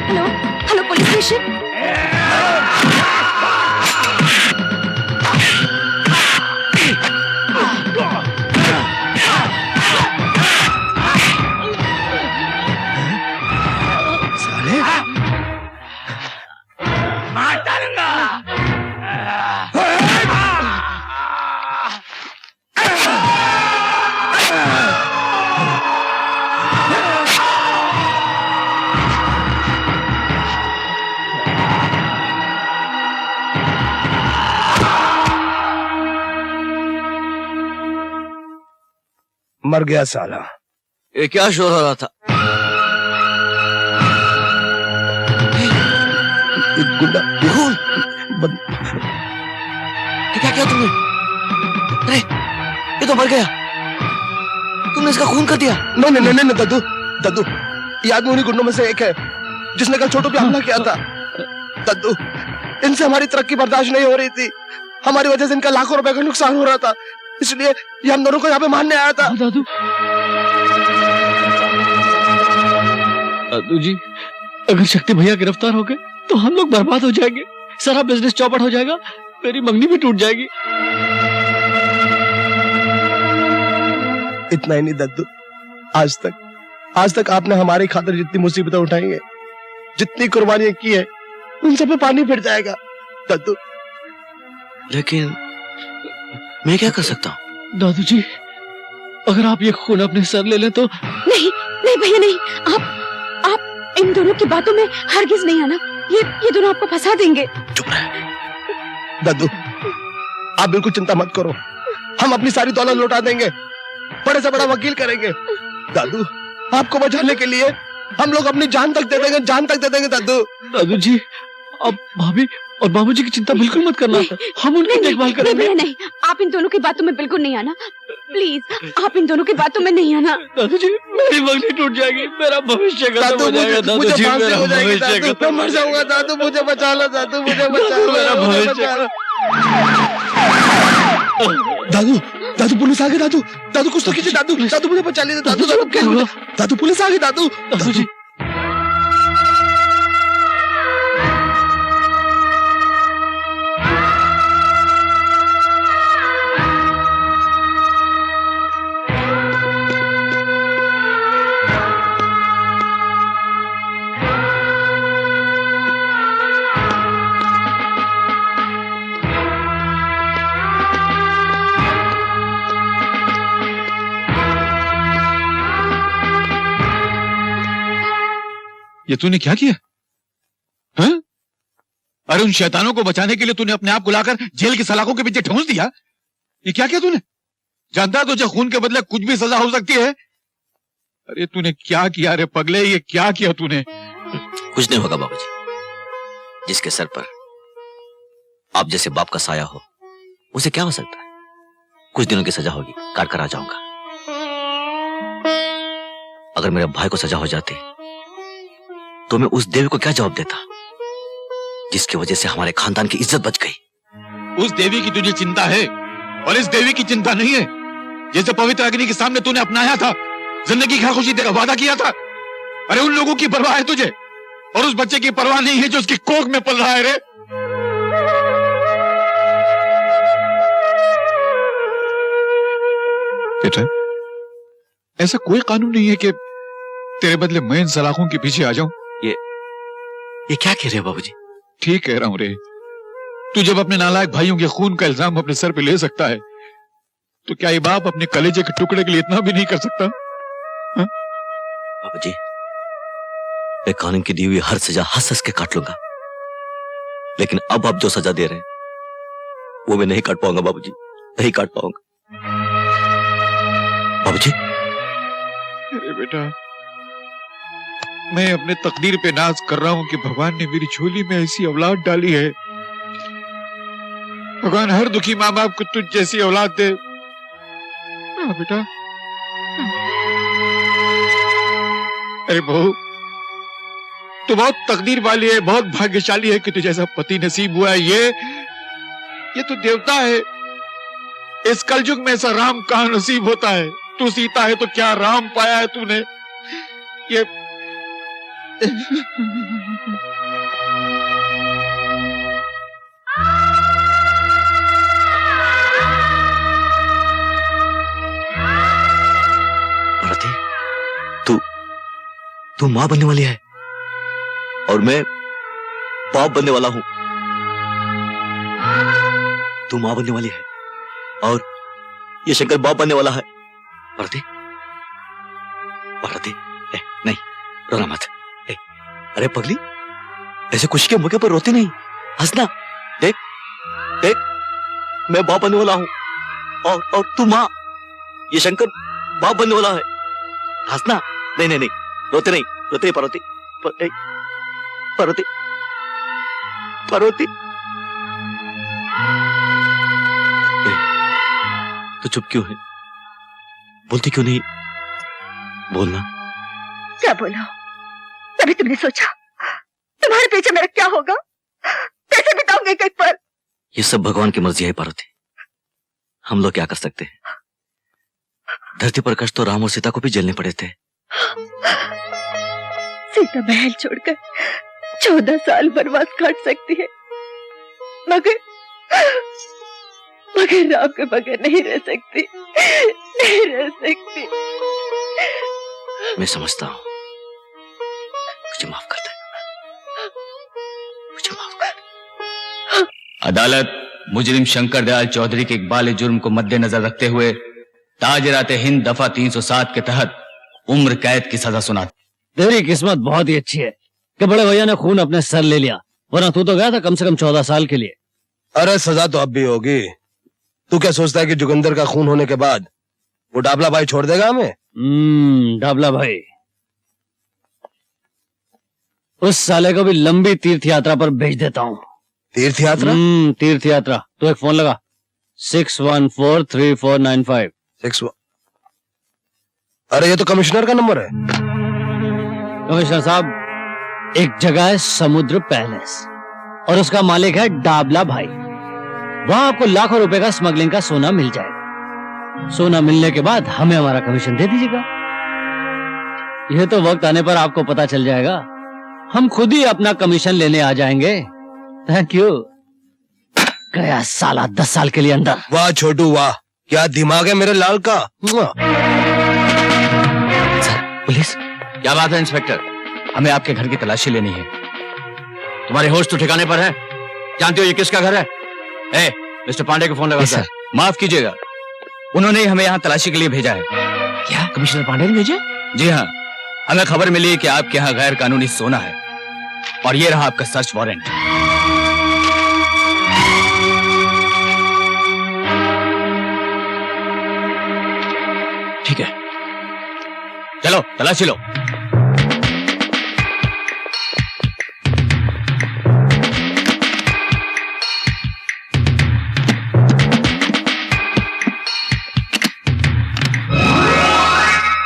Hello hello police station. मर गया साला। ये क्या शोर हो रहा था? गुंडा खून। क्या किया तुमने? अरे ये तो मर गया। तुमने इसका खून कर दिया? नहीं नहीं नहीं नहीं दादू, दादू ये आदमी उन्हीं गुंडों में से एक है जिसने कल छोटू पे हमला किया था। दद्दू, इनसे हमारी तरक्की बर्दाश्त नहीं हो रही थी। हमारी वजह से इनका लाखों रुपए का नुकसान हो रहा था, इसलिए ये हम दोनों को यहाँ पे मारने आया था। दादू, दादू जी, अगर शक्ति भैया गिरफ्तार हो गए तो हम लोग बर्बाद हो जाएंगे, सारा बिजनेस चौपट हो जाएगा, मेरी मंगनी भी टूट जाएगी। इतना ही नहीं दद्दू, आज तक आपने हमारी खातिर जितनी मुसीबतें उठाई हैं, जितनी कुर्बानियां की है, उन सब पे पानी फिर जाएगा दद्दू। लेकिन मैं क्या कर सकता हूँ? दादू जी, अगर आप ये खून अपने सर ले लें तो। नहीं नहीं भैया नहीं, आप इन दोनों की बातों में हरगिज नहीं आना, ये दोनों आपको फंसा देंगे। चुप रहे। दद्दू, आप बिल्कुल चिंता मत करो, हम अपनी सारी दौलत लौटा देंगे, बड़े से बड़ा वकील करेंगे। दादू, आपको बचाने के लिए हम लोग अपनी जान तक दे देंगे, जान तक दे देंगे दादू। दादू जी, अब भाभी और बाबूजी की चिंता बिल्कुल मत करना, हम उनकी देखभाल करेंगे। नहीं, नहीं, आप इन दोनों की बातों में बिल्कुल नहीं आना, प्लीज, आप इन दोनों की बातों में नहीं आना। दादू जी, मेरी मंगनी टूट जाएगी, मेरा भविष्य खत्म हो जाएगा। दादू जी, मेरा भविष्य खत्म, मैं मर जाऊंगा दादू, मुझे बचा लो दादू, मुझे बचा लो, मेरा भविष्य। दादू पुलिस आ गई, दादू कुछ तो कीजिए दादू, मुझे बचा लीजिए दादू पुलिस आ गई दादू जी। ये तूने क्या किया? हाँ? अरे उन शैतानों को बचाने के लिए तूने अपने आप को लाकर जेल की सलाखों के पीछे ठूंस दिया। ये क्या किया तूने? जानता तुझे खून के बदले कुछ भी सजा हो सकती है। अरे तूने क्या किया रे पगले, ये क्या किया तूने? कुछ नहीं होगा बाबूजी, जिसके सर पर आप जैसे बाप का साया हो उसे क्या हो सकता है? कुछ दिनों की सजा होगी, काट कर आ जाऊंगा। अगर मेरे भाई को सजा हो जाती तो मैं उस देवी को क्या जवाब देता जिसकी वजह से हमारे खानदान की इज्जत बच गई? उस देवी की तुझे चिंता है और इस देवी की चिंता नहीं है। जैसे पवित्र अग्नि के सामने तूने अपनाया था, जिंदगी का खुशी देकर वादा किया था। अरे उन लोगों की परवाह है तुझे, और उस बच्चे की परवाह नहीं है जो उसकी कोख में पल रहा है रे। बेटा, ऐसा कोई कानून नहीं है कि तेरे बदले मैं इन सलाखों के पीछे आ जाऊं। ये क्या कह रहे हो बाबूजी? ठीक कह रहा हूं रे। तू जब अपने नालायक भाइयों के खून का इल्जाम अपने सर पे ले सकता है, तो क्या ये बाप अपने कलेजे के टुकड़े के लिए इतना भी नहीं कर सकता? हा? बाबूजी, मैं कानून की दी हुई हर सजा हंस हंस के काट लूंगा, लेकिन अब आप जो सजा दे रहे हैं वो मैं नहीं काट पाऊंगा बाबूजी, नहीं काट पाऊंगा। बाबूजी, अरे बेटा, मैं अपने तकदीर पे नाज कर रहा हूं कि भगवान ने मेरी झोली में ऐसी औलाद डाली है। भगवान हर दुखी माँ बाप को तुझ जैसी औलाद दे। हाँ बेटा। अरे बहू, तू बहुत तकदीर वाली है, बहुत भाग्यशाली है कि तुझे ऐसा पति नसीब हुआ है। ये तो देवता है। इस कलयुग में ऐसा राम कहां नसीब होता है? तू सीता है तो क्या राम पाया है तूने? ये भारती, तू मां बनने वाली है और मैं बाप बनने वाला हूं। तू मां बनने वाली है और ये शंकर बाप बनने वाला है। भारती, भारती, नहीं रोना मत। अरे पगली, ऐसे खुशी के मौके पर रोती नहीं, हंसना। देख देख, मैं बाप बनने वाला हूं और तू मां, ये शंकर बाप बनने वाला है। हंसना। नहीं नहीं नहीं, रोते नहीं, रोते नहीं पार्वती, पार्वती, पार्वती। तो चुप क्यों है? बोलती क्यों नहीं? बोलना। क्या बोलो? तभी तुमने सोचा तुम्हारे पीछे मेरा क्या होगा? कैसे बिताऊंगी कई पल? ये सब भगवान की मर्जी है पार्वती, हम लोग क्या कर सकते हैं। धरती पर कष्ट तो राम और सीता को भी झेलने पड़े थे। सीता महल छोड़कर 14 साल वनवास काट सकती है, मगर राम के बगैर नहीं रह सकती, नहीं रह सकती। मैं समझता हूँ, मुझे माफ कर दे, मुझे माफ कर दे। अदालत मुजरिम शंकर दयाल चौधरी के इकबाल जुर्म को मद्देनजर रखते हुए ताजरात हिंद दफा 307 के तहत उम्र कैद की सजा सुनाती। तेरी किस्मत बहुत ही अच्छी है कि बड़े भैया ने खून अपने सर ले लिया, वरना तू तो गया था कम से कम 14 साल के लिए। अरे सजा तो अब भी होगी। तू क्या सोचता है कि जोगिंदर का खून होने के बाद वो डाबला भाई छोड़ देगा हमें? डाबला भाई, उस साले को भी लंबी तीर्थ यात्रा पर भेज देता हूँ। तीर्थ यात्रा? तीर्थ यात्रा। तो एक फोन लगा, 61434956। अरे ये तो कमिश्नर का नंबर है। कमिश्नर साहब, एक जगह है समुद्र पैलेस और उसका मालिक है डाबला भाई। वहां आपको लाखों रुपए का स्मगलिंग का सोना मिल जाएगा। सोना मिलने के बाद हमें हमारा कमीशन दे दीजिएगा। यह तो वक्त आने पर आपको पता चल जाएगा, हम खुद ही अपना कमीशन लेने आ जाएंगे। Thank you. गया साला 10 साल के लिए अंदर। वाह छोटू वाह, क्या दिमाग है मेरे लाल का। पुलिस, क्या बात है इंस्पेक्टर? हमें आपके घर की तलाशी लेनी है। तुम्हारे होश तो ठिकाने पर है? जानते हो ये किसका घर है? ए, मिस्टर पांडे को फोन लगा सर। माफ कीजिएगा, उन्होंने हमें यहाँ तलाशी के लिए भेजा है। क्या कमिश्नर पांडे ने भेजा? जी हाँ, हमें खबर मिली कि आपके यहाँ गैर कानूनी सोना है और ये रहा आपका सर्च वारंट। ठीक है, चलो तलाशी लो।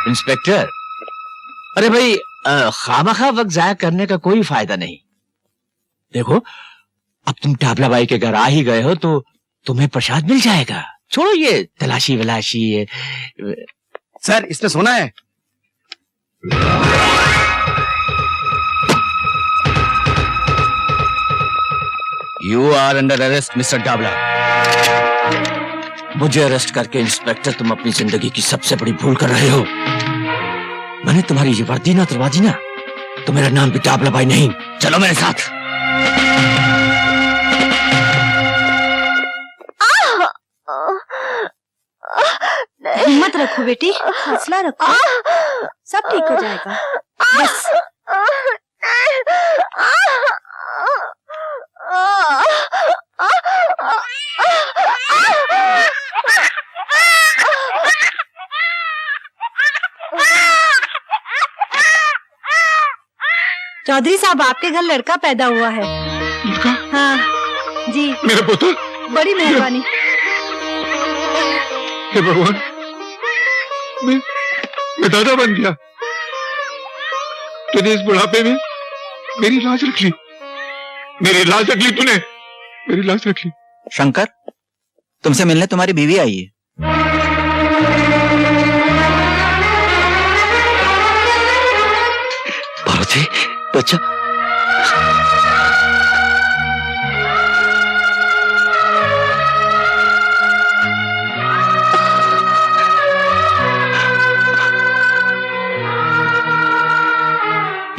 इंस्पेक्टर, अरे भाई, खामखा वक्त जाया करने का कोई फायदा नहीं। देखो, अब तुम डाबला बाई के घर आ ही गए हो तो तुम्हें प्रसाद मिल जाएगा। छोड़ो ये तलाशी वलाशी। ये सर, इसने सोना है। You are under arrest mister Dabla. मुझे अरेस्ट करके इंस्पेक्टर, तुम अपनी जिंदगी की सबसे बड़ी भूल कर रहे हो। मैंने तुम्हारी ये वर्दी ना तुड़वा दी ना, तो मेरा नाम भी डाबला भाई नहीं। चलो मेरे साथ। हिम्मत रखो बेटी, हौसला रखो, सब ठीक हो जाएगा। बस चौधरी साहब, आपके घर लड़का पैदा हुआ है। लड़का? हाँ जी। मेरा पुत्र? बड़ी मेहरबानी। हे भगवान, मैं दादा बन गया। तूने इस बुढ़ापे में मेरी लाज रख ली, मेरी लाज रख ली तूने, मेरी लाज रख ली। शंकर, तुमसे मिलने तुम्हारी बीवी आई है। पार्वती, बच्चा।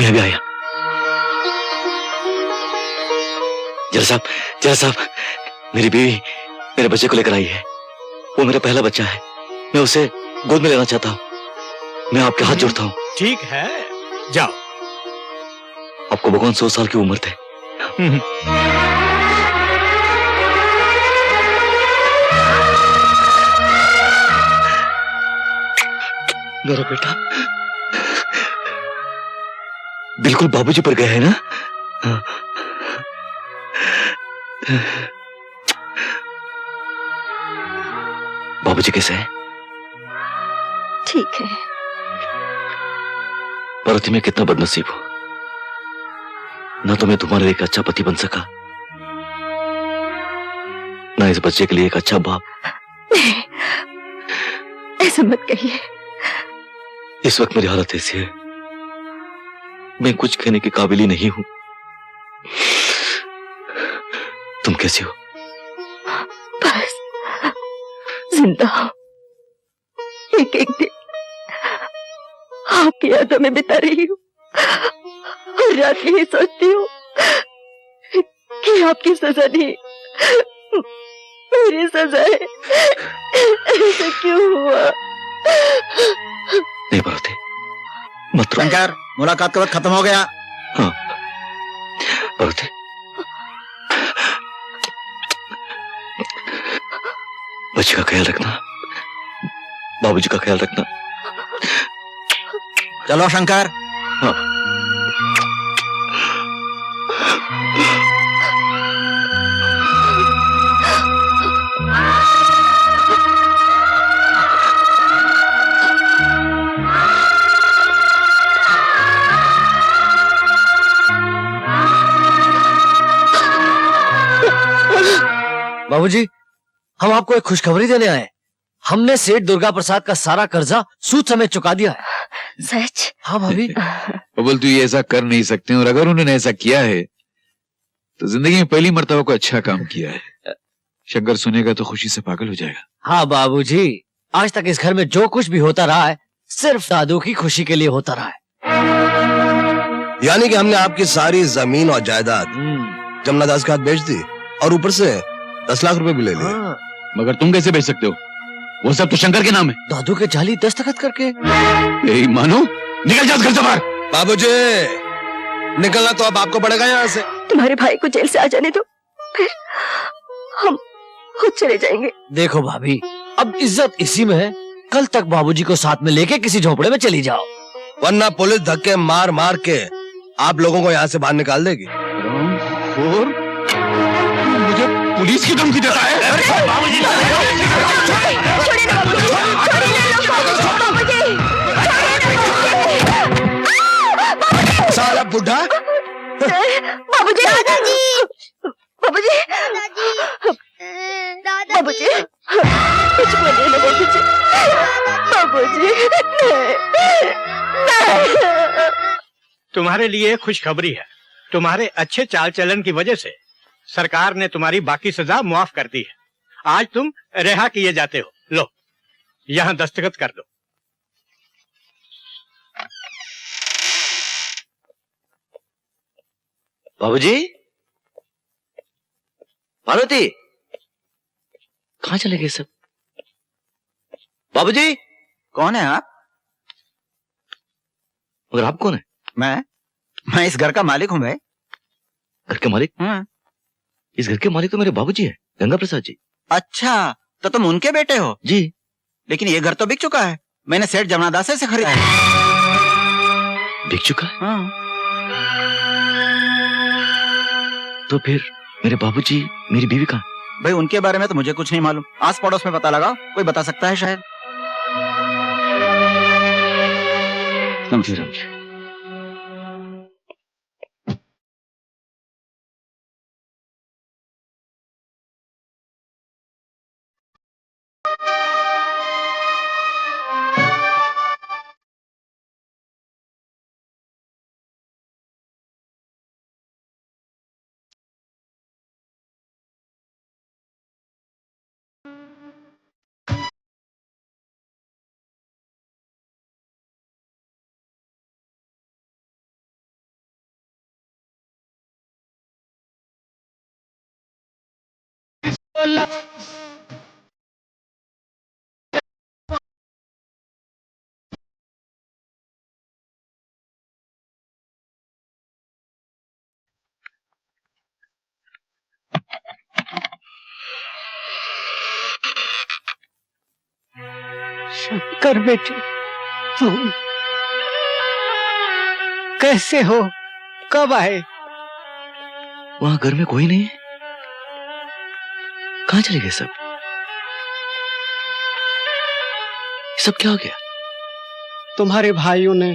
मैं भी आया। जरा साहब, मेरी बीवी मेरे बच्चे को लेकर आई है। वो मेरा पहला बच्चा है, मैं उसे गोद में लेना चाहता हूँ। मैं आपके हाथ जोड़ता हूँ। ठीक है, जाओ। आपको भगवान 100 साल की उम्र थे। मेरा बेटा बिल्कुल बाबूजी पर गया है ना? बाबूजी कैसे हैं? ठीक है। पार्वती, मैं कितना बदनसीब हूं। ना तो मैं तुम्हारे लिए एक अच्छा पति बन सका, इस बच्चे के लिए एक अच्छा बाप। ऐसा मत कहिए। इस वक्त मेरी हालत ऐसी है, मैं कुछ कहने के काबिल ही नहीं हूं। तुम कैसी हो? बस जिंदा हो। एक एक दिन आपकी यादों में बिता रही हूँ और रात यही सोचती हूँ कि आपकी सजा नहीं मेरी सजा है। ऐसा क्यों हुआ? नहीं पार्वती, मत रो। शंकर, मुलाकात का वक्त खत्म हो गया। हाँ पार्वती, बच्चे का ख्याल रखना, बाबूजी का ख्याल रखना। चलो शंकर। हाँ। बाबूजी, हम आपको एक खुशखबरी देने आए। हमने सेठ दुर्गा प्रसाद का सारा कर्जा सूद समेत चुका दिया है। सच? हाँ भाभी। बबल, तू ये ऐसा कर नहीं सकते, और अगर उन्होंने ऐसा किया है तो जिंदगी में पहली मर्तबा को अच्छा काम किया है। शंकर सुनेगा तो खुशी से पागल हो जाएगा। हाँ बाबूजी, आज तक इस घर में जो कुछ भी होता रहा है सिर्फ दादू की खुशी के लिए होता रहा है। यानी कि हमने आपकी सारी जमीन और जायदाद जमुना दास के हाथ बेच दी और ऊपर से 10 लाख रुपए भी ले लिए। हाँ। मगर तुम कैसे बेच सकते हो? वो सब तो शंकर के नाम है। दादू के जाली दस्तखत करके। यही मानो, निकल जाओ घर से बाहर। बाबूजी, निकलना तो अब आपको पड़ेगा यहाँ से। तुम्हारे भाई को जेल से आ जाने दो, फिर हम खुद चले जाएंगे। देखो भाभी, अब इज्जत इसी में है। कल तक बाबूजी को साथ में लेके किसी झोपड़े में चली जाओ, वरना पुलिस धक्के मार मार के आप लोगों को यहाँ से बाहर निकाल देगी। और मुझे पुलिस की धमकी देता है? साला बुढ़ा। बाबूजी, दादाजी, बाबूजी, बाबूजी, कुछ बोलिए ना बाबूजी, बाबूजी। तुम्हारे लिए खुशखबरी है। तुम्हारे अच्छे चाल चलन की वजह से सरकार ने तुम्हारी बाकी सजा मुआफ कर दी है। आज तुम रिहा किए जाते हो। लो, यहाँ दस्तखत कर दो। बाबूजी, पार्वती, कहाँ चले गए सब? बाबूजी, कौन है आप? मगर आप कौन है? मैं इस घर का मालिक हूँ भाई। घर के मालिक? हाँ। इस घर के मालिक तो मेरे बाबूजी है, गंगा प्रसाद जी। अच्छा, तो तुम उनके बेटे हो? जी। लेकिन ये घर तो बिक चुका है। मैंने सेठ जमुना दास से खरीदा है। बिक चुका है? हाँ। तो फिर मेरे बाबूजी, मेरी बीवी कहाँ? भाई उनके बारे में तो मुझे कुछ नहीं मालूम। आस पड़ोस में पता लगाओ, कोई बता सकता है शायद। समझे समझे। शंकर बेटे, तुम कैसे हो? कब आए? वहां घर में कोई नहीं है। कहाँ चले गए सब? सब क्या हो गया? तुम्हारे भाइयों ने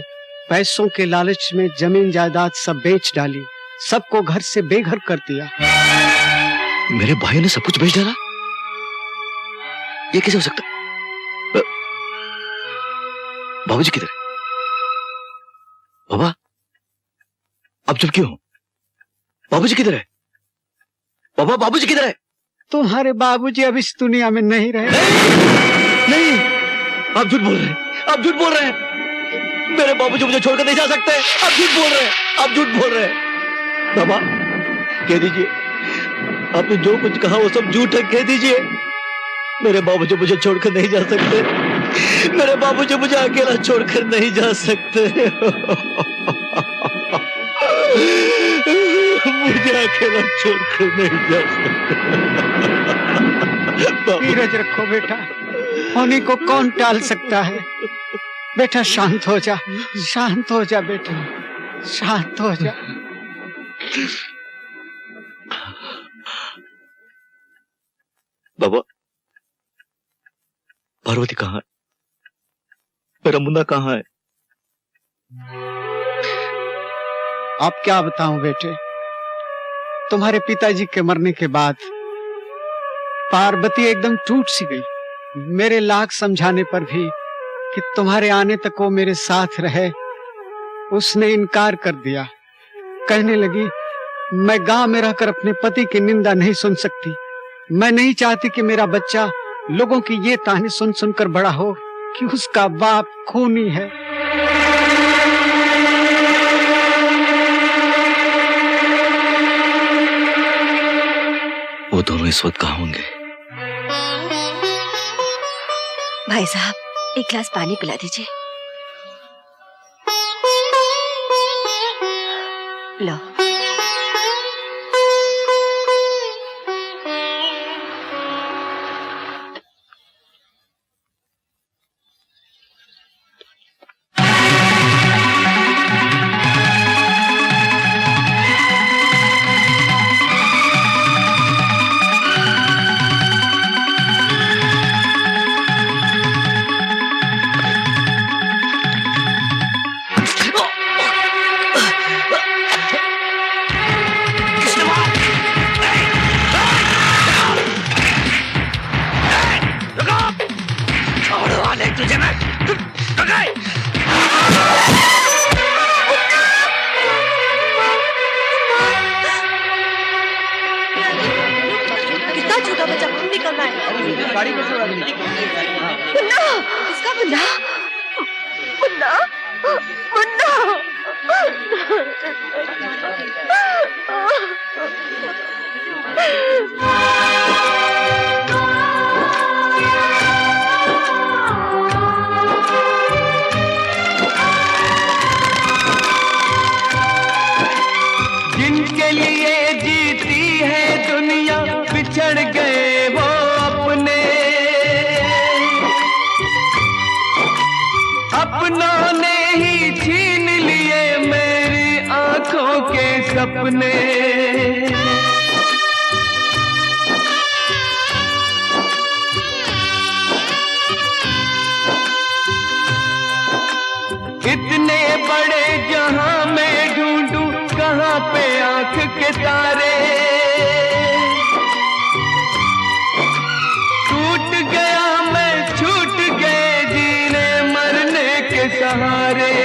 पैसों के लालच में जमीन जायदाद सब बेच डाली, सबको घर से बेघर कर दिया। मेरे भाई ने सब कुछ बेच डाला? ये कैसे हो सकता? बाबूजी किधर है? बाबा, अब चुप क्यों हो? बाबूजी किधर है? बाबा, बाबूजी किधर है? तुम्हारे बाबूजी अब इस दुनिया में नहीं रहे। नहीं, आप झूठ बोल रहे हैं, आप झूठ बोल रहे हैं। मेरे बाबूजी मुझे छोड़कर नहीं जा सकते। आप झूठ बोल रहे हैं, आप झूठ बोल रहे हैं। बाबा, कह दीजिए, आपने जो कुछ कहा वो सब झूठ है, कह दीजिए। मेरे बाबूजी मुझे छोड़कर नहीं जा सकते। मेरे बाबूजी मुझे अकेला छोड़कर नहीं जा सकते। मुझे अकेला छोड़कर नहीं जा सकते। धीरज रखो बेटा, होने को कौन टाल सकता है। बेटा शांत हो जा, शांत हो जा बेटा, शांत हो जा। बाबा, पार्वती कहाँ है? मेरा मुन्ना कहाँ है? अब क्या बताऊं बेटे, तुम्हारे पिताजी के मरने के बाद पार्वती एकदम टूट सी गई। मेरे लाख समझाने पर भी कि तुम्हारे आने तक वो मेरे साथ रहे, उसने इनकार कर दिया। कहने लगी, मैं गांव में रहकर अपने पति की निंदा नहीं सुन सकती। मैं नहीं चाहती कि मेरा बच्चा लोगों की ये ताने सुन सुनकर बड़ा हो कि उसका बाप खूनी है। वो दोनों इस वक्त कहाँ होंगे? भाई साहब, एक गिलास पानी पिला दीजिए। लो। जिनके लिए जीती है दुनिया, बिछड़ गए वो अपने। अपनों ने ही छीन लिए मेरी आंखों के सपने। इतने बड़े जहां में ढूंढूं कहां पे आंख के तारे। टूट गया मैं, छूट गए जीने मरने के सहारे।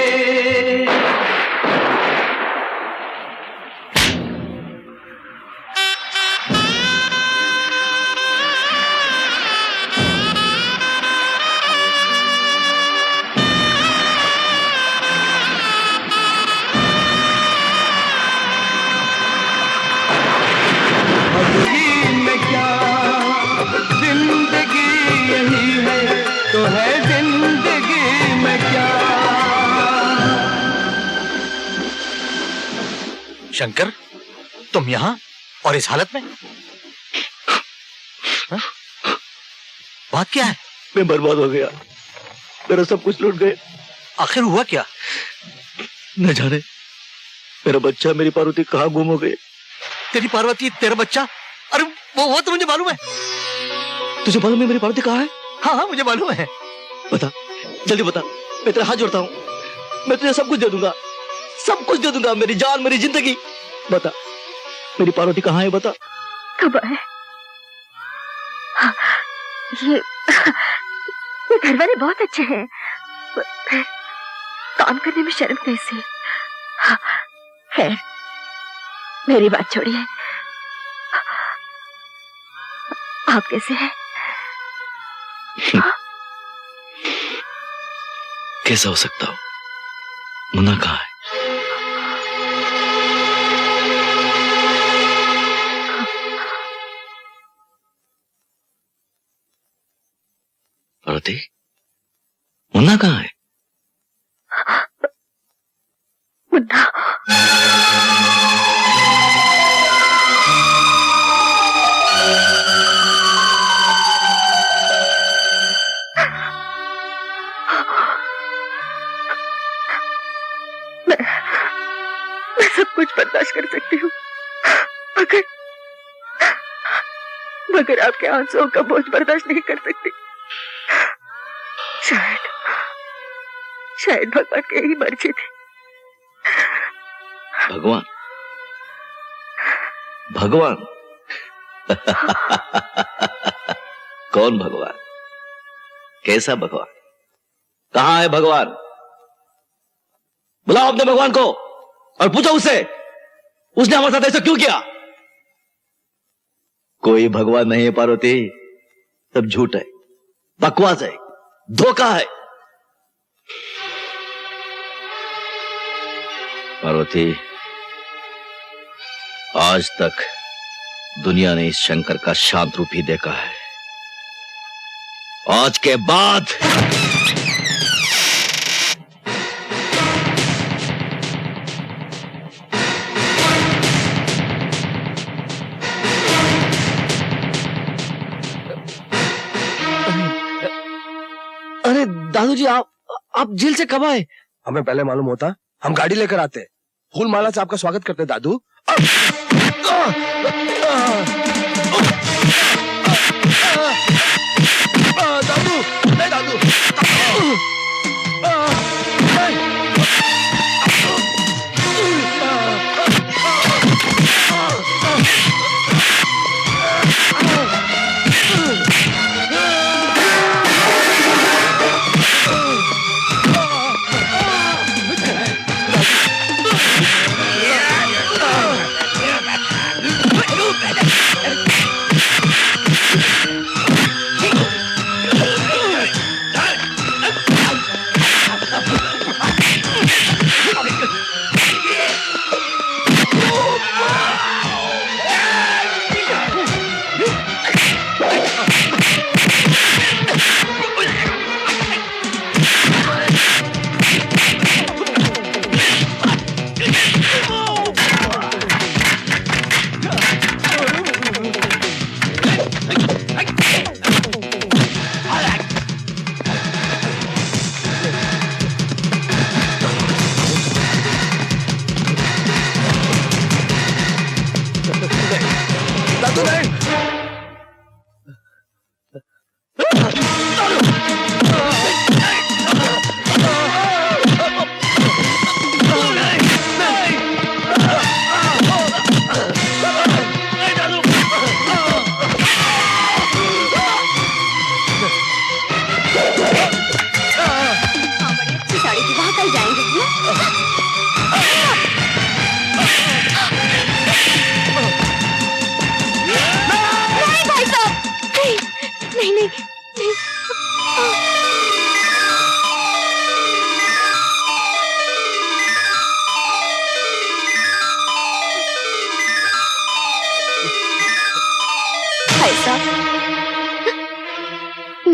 शंकर, तुम यहाँ और इस हालत में? हा? बात क्या है? मैं बर्बाद हो गया, मेरा सब कुछ लूट गए। आखिर हुआ क्या? न जाने मेरा बच्चा, मेरी पार्वती कहाँ गुम हो गई। तेरी पार्वती, तेरा बच्चा? अरे वो तो मुझे मालूम है। तुझे मालूम है मेरी पार्वती कहाँ है? हाँ, मुझे मालूम है। बता, जल्दी बता, मैं तेरा हाथ जोड़ता हूँ। मैं तुझे सब कुछ दे दूंगा, सब कुछ दे दूंगा, मेरी जान, मेरी जिंदगी। बता, मेरी पार्वती कहाँ है? बता। कब है? ये घर वाले बहुत अच्छे हैं, फिर काम करने में शर्म कैसे? खैर, मेरी बात छोड़िए, आप कैसे हैं? कैसा हो सकता हो? मुन्ना कहाँ है? पार्वती, मुन्ना कहाँ है? मुन्ना मैं सब कुछ बर्दाश्त कर सकती हूँ, मगर आपके आंसुओं का बोझ बर्दाश्त नहीं कर सकती। शायद भगवान की यही मर्जी थी। भगवान? भगवान? कौन भगवान? कैसा भगवान? कहाँ है भगवान? बुलाओ अपने भगवान को और पूछो उससे, उसने हमारे साथ ऐसा क्यों किया? कोई भगवान नहीं है पार्वती, सब झूठ है, बकवास है, धोखा है। पार्वती, आज तक दुनिया ने इस शंकर का शांत रूप ही देखा है। आज के बाद अरे दादू जी, आप जेल से कब आए? हमें पहले मालूम होता हम गाड़ी लेकर आते, फूल माला से आपका स्वागत करते दादू। दादू, नहीं दादू।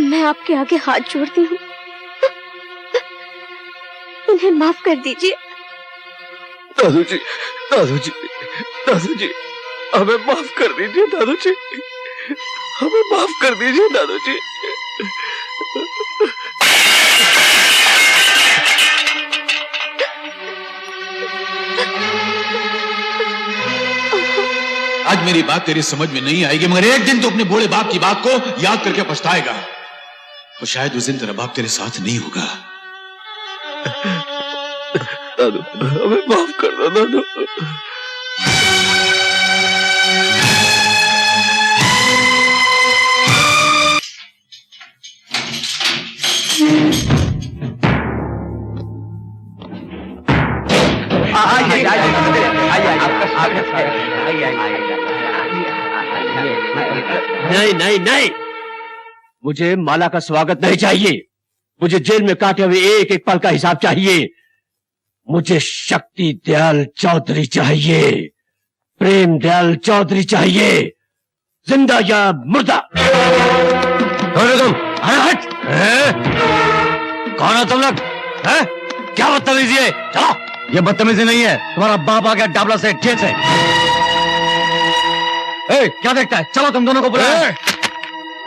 मैं आपके आगे हाथ जोड़ती हूँ, इन्हें माफ कर दीजिए। दादू जी, दादू जी, दादू जी, हमें माफ कर दीजिए दादू जी, हमें माफ कर दीजिए दादू जी। आज मेरी बात तेरी समझ में नहीं आएगी, मगर एक दिन तो अपने बूढ़े बाप की बात को याद करके पछताएगा, और शायद उस दिन तेरा बाप तेरे साथ नहीं होगा। दादू, हमें माफ कर दो दादू। नहीं नहीं नहीं, मुझे माला का स्वागत नहीं चाहिए। मुझे जेल में काटे हुए एक एक पल का हिसाब चाहिए। मुझे शक्ति दयाल चौधरी चाहिए, प्रेम दयाल चौधरी चाहिए, जिंदा या मुर्दा। तुम हट। कौन हो तुम लोग? क्या बदतमीजी है? चलो। ये बदतमीजी नहीं है, तुम्हारा बाप आ गया डाबला से जेल से। क्या देखता है? चलो तुम दोनों को बुलाओ।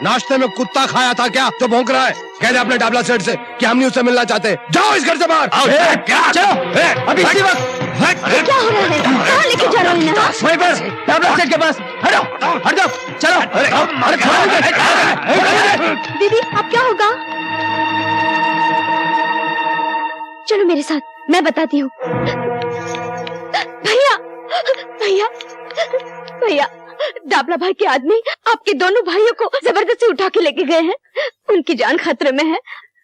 नाश्ते में कुत्ता खाया था क्या जो भौंक रहा है? कह दे अपने डाबला सेठ से कि हम नहीं उससे मिलना चाहते। जाओ इस घर से बाहर। चलो अभी इसी वक्त। क्या हो रहा है? कहाँ लेके जा रहे हैं? वहीं पर डाबला सेठ के पास। हट जाओ, हट जाओ, चलो। दीदी अब क्या होगा? चलो मेरे साथ, मैं बताती हूँ। भैया भैया भैया, डाबला भाई के आदमी आपके दोनों भाइयों को जबरदस्ती उठा के लेके गए हैं। उनकी जान खतरे में है,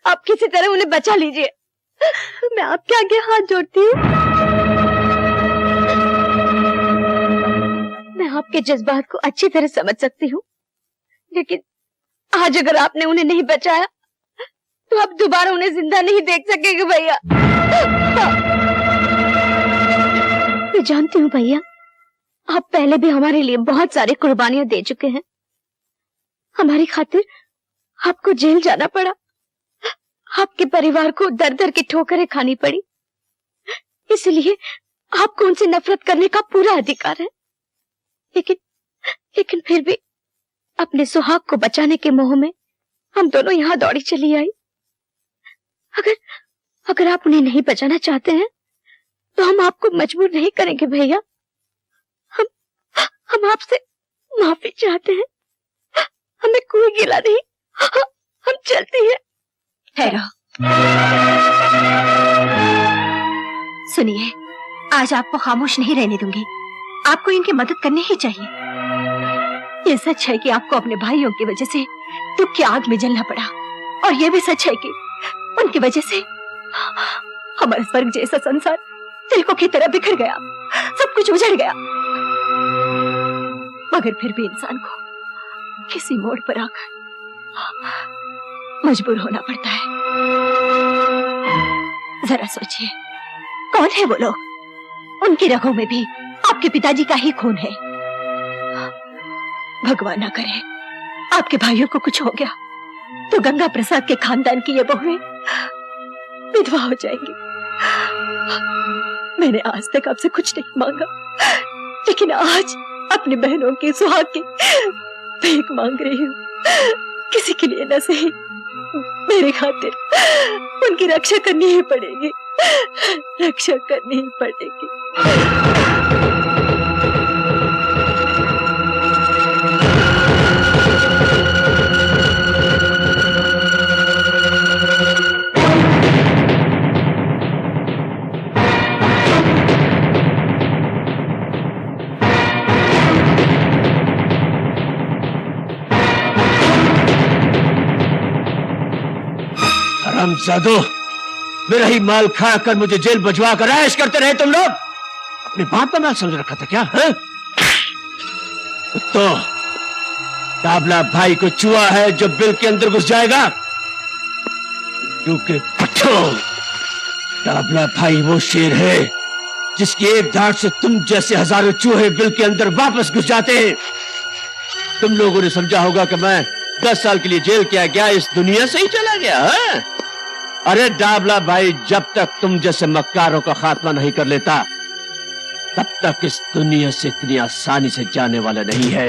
आप किसी तरह उन्हें बचा लीजिए। मैं आपके आगे हाथ जोड़ती हूँ। मैं आपके जज्बात को अच्छी तरह समझ सकती हूँ, लेकिन आज अगर आपने उन्हें नहीं बचाया तो आप दोबारा उन्हें जिंदा नहीं देख सकेंगे भैया। मैं जानती हूँ भैया, आप पहले भी हमारे लिए बहुत सारी कुर्बानियां दे चुके हैं। हमारी खातिर आपको जेल जाना पड़ा, आपके परिवार को दर दर की ठोकरें खानी पड़ी, इसलिए आपको उनसे नफरत करने का पूरा अधिकार है। लेकिन फिर भी अपने सुहाग को बचाने के मोह में हम दोनों यहाँ दौड़ी चली आई। अगर आप उन्हें नहीं बचाना चाहते हैं तो हम आपको मजबूर नहीं करेंगे भैया। हम आपसे माफी चाहते हैं, हमें कोई गिला नहीं। हम चलते हैं। ठहरो, सुनिए, आज आपको खामोश नहीं रहने दूंगी। आपको इनकी मदद करनी ही चाहिए। ये सच है कि आपको अपने भाइयों की वजह से दुख की आग में जलना पड़ा, और ये भी सच है कि उनकी वजह से हमारा स्वर्ग जैसा संसार तिलकों की तरह बिखर गया, सब कुछ उजड़ गया। मगर फिर भी इंसान को किसी मोड़ पर आकर मजबूर होना पड़ता है। जरा सोचिए, कौन है वो लोग? उनकी रगों में भी आपके पिताजी का ही खून है। भगवान ना करे आपके भाइयों को कुछ हो गया तो गंगा प्रसाद के खानदान की ये बहुएं विधवा हो जाएंगी। मैंने आज तक आपसे कुछ नहीं मांगा, लेकिन आज अपनी बहनों की सुहाग की भीख मांग रही हूँ। किसी के लिए न सही, मेरी खातिर उनकी रक्षा करनी ही पड़ेगी, रक्षा करनी ही पड़ेगी। हरामजादो, मेरा ही माल खाकर मुझे जेल भिजवा कर ऐश करते रहे तुम लोग। अपने बाप का माल समझ रखा था क्या? तो डाबला भाई को चुआ है जो बिल के अंदर घुस जाएगा, क्योंकि डाबला भाई वो शेर है जिसकी एक धाड़ से तुम जैसे हजारों चूहे बिल के अंदर वापस घुस जाते हैं। तुम लोगों ने समझा होगा कि मैं 10 साल के लिए जेल किया गया, इस दुनिया से ही चला गया है? अरे डाबला भाई जब तक तुम जैसे मक्कारों का खात्मा नहीं कर लेता, तब तक इस दुनिया से इतनी आसानी से जाने वाला नहीं है।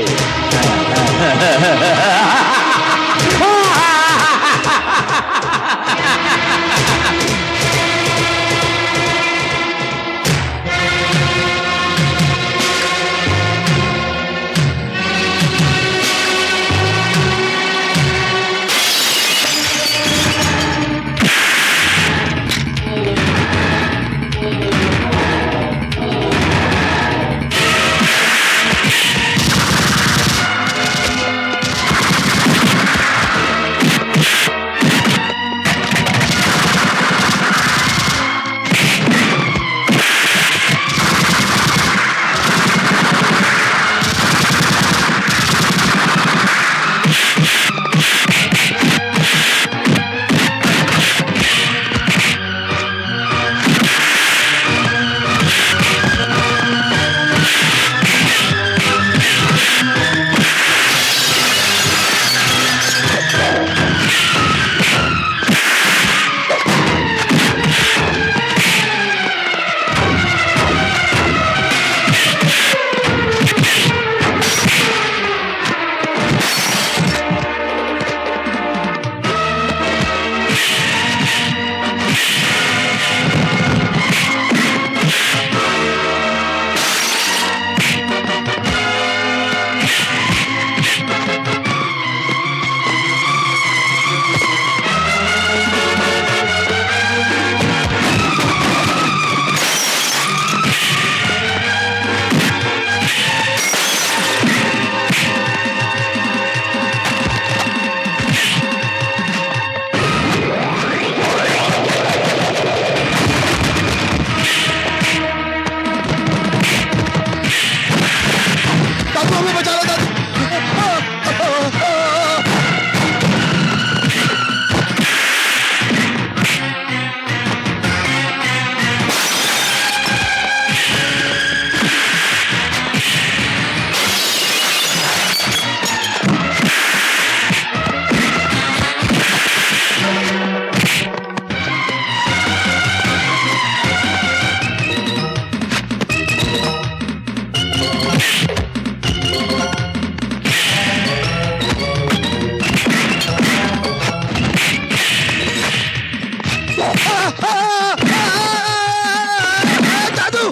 दादू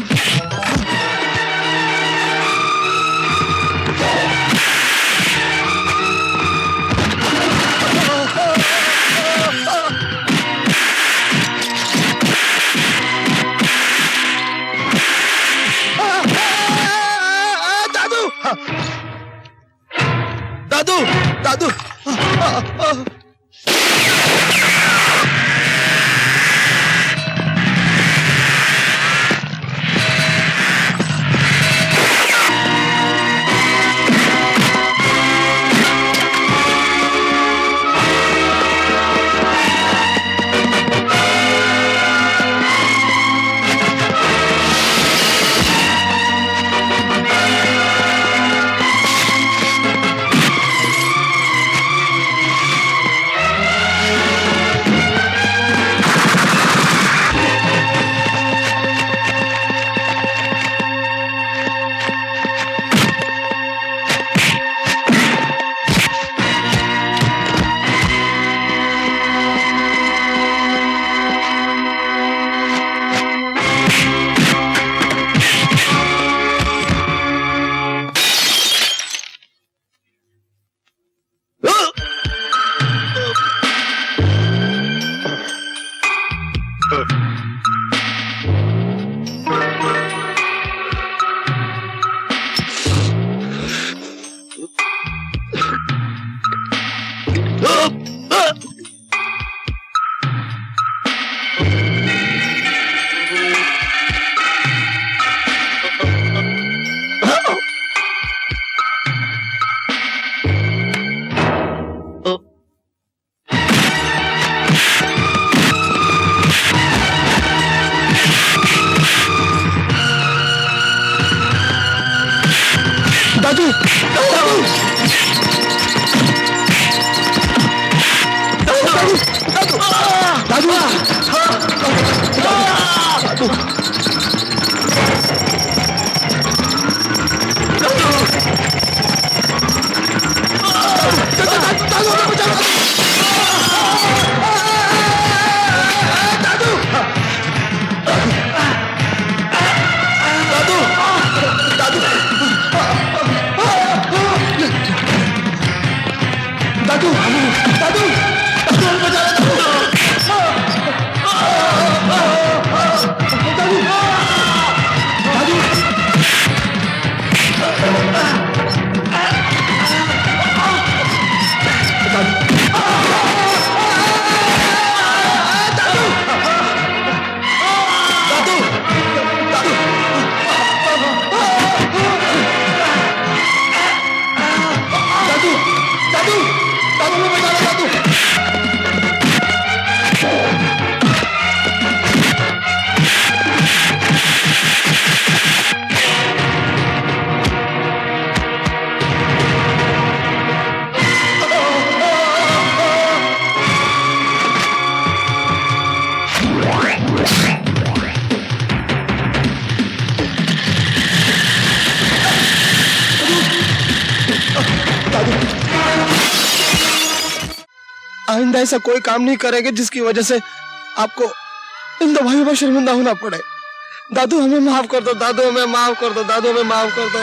दादू दादू दादू आइंदा ऐसा कोई काम नहीं करेंगे जिसकी वजह से आपको इन दो भाइयों पर शर्मिंदा होना पड़े। दादू हमें माफ कर दो, दादू हमें माफ कर दो, दादू हमें माफ कर दो।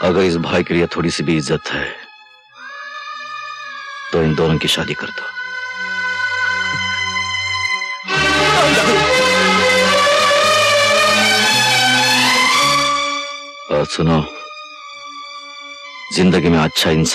अगर इस भाई के लिए थोड़ी सी भी इज्जत है तो इन दोनों की शादी कर दो। और सुनो, जिंदगी में अच्छा इंसान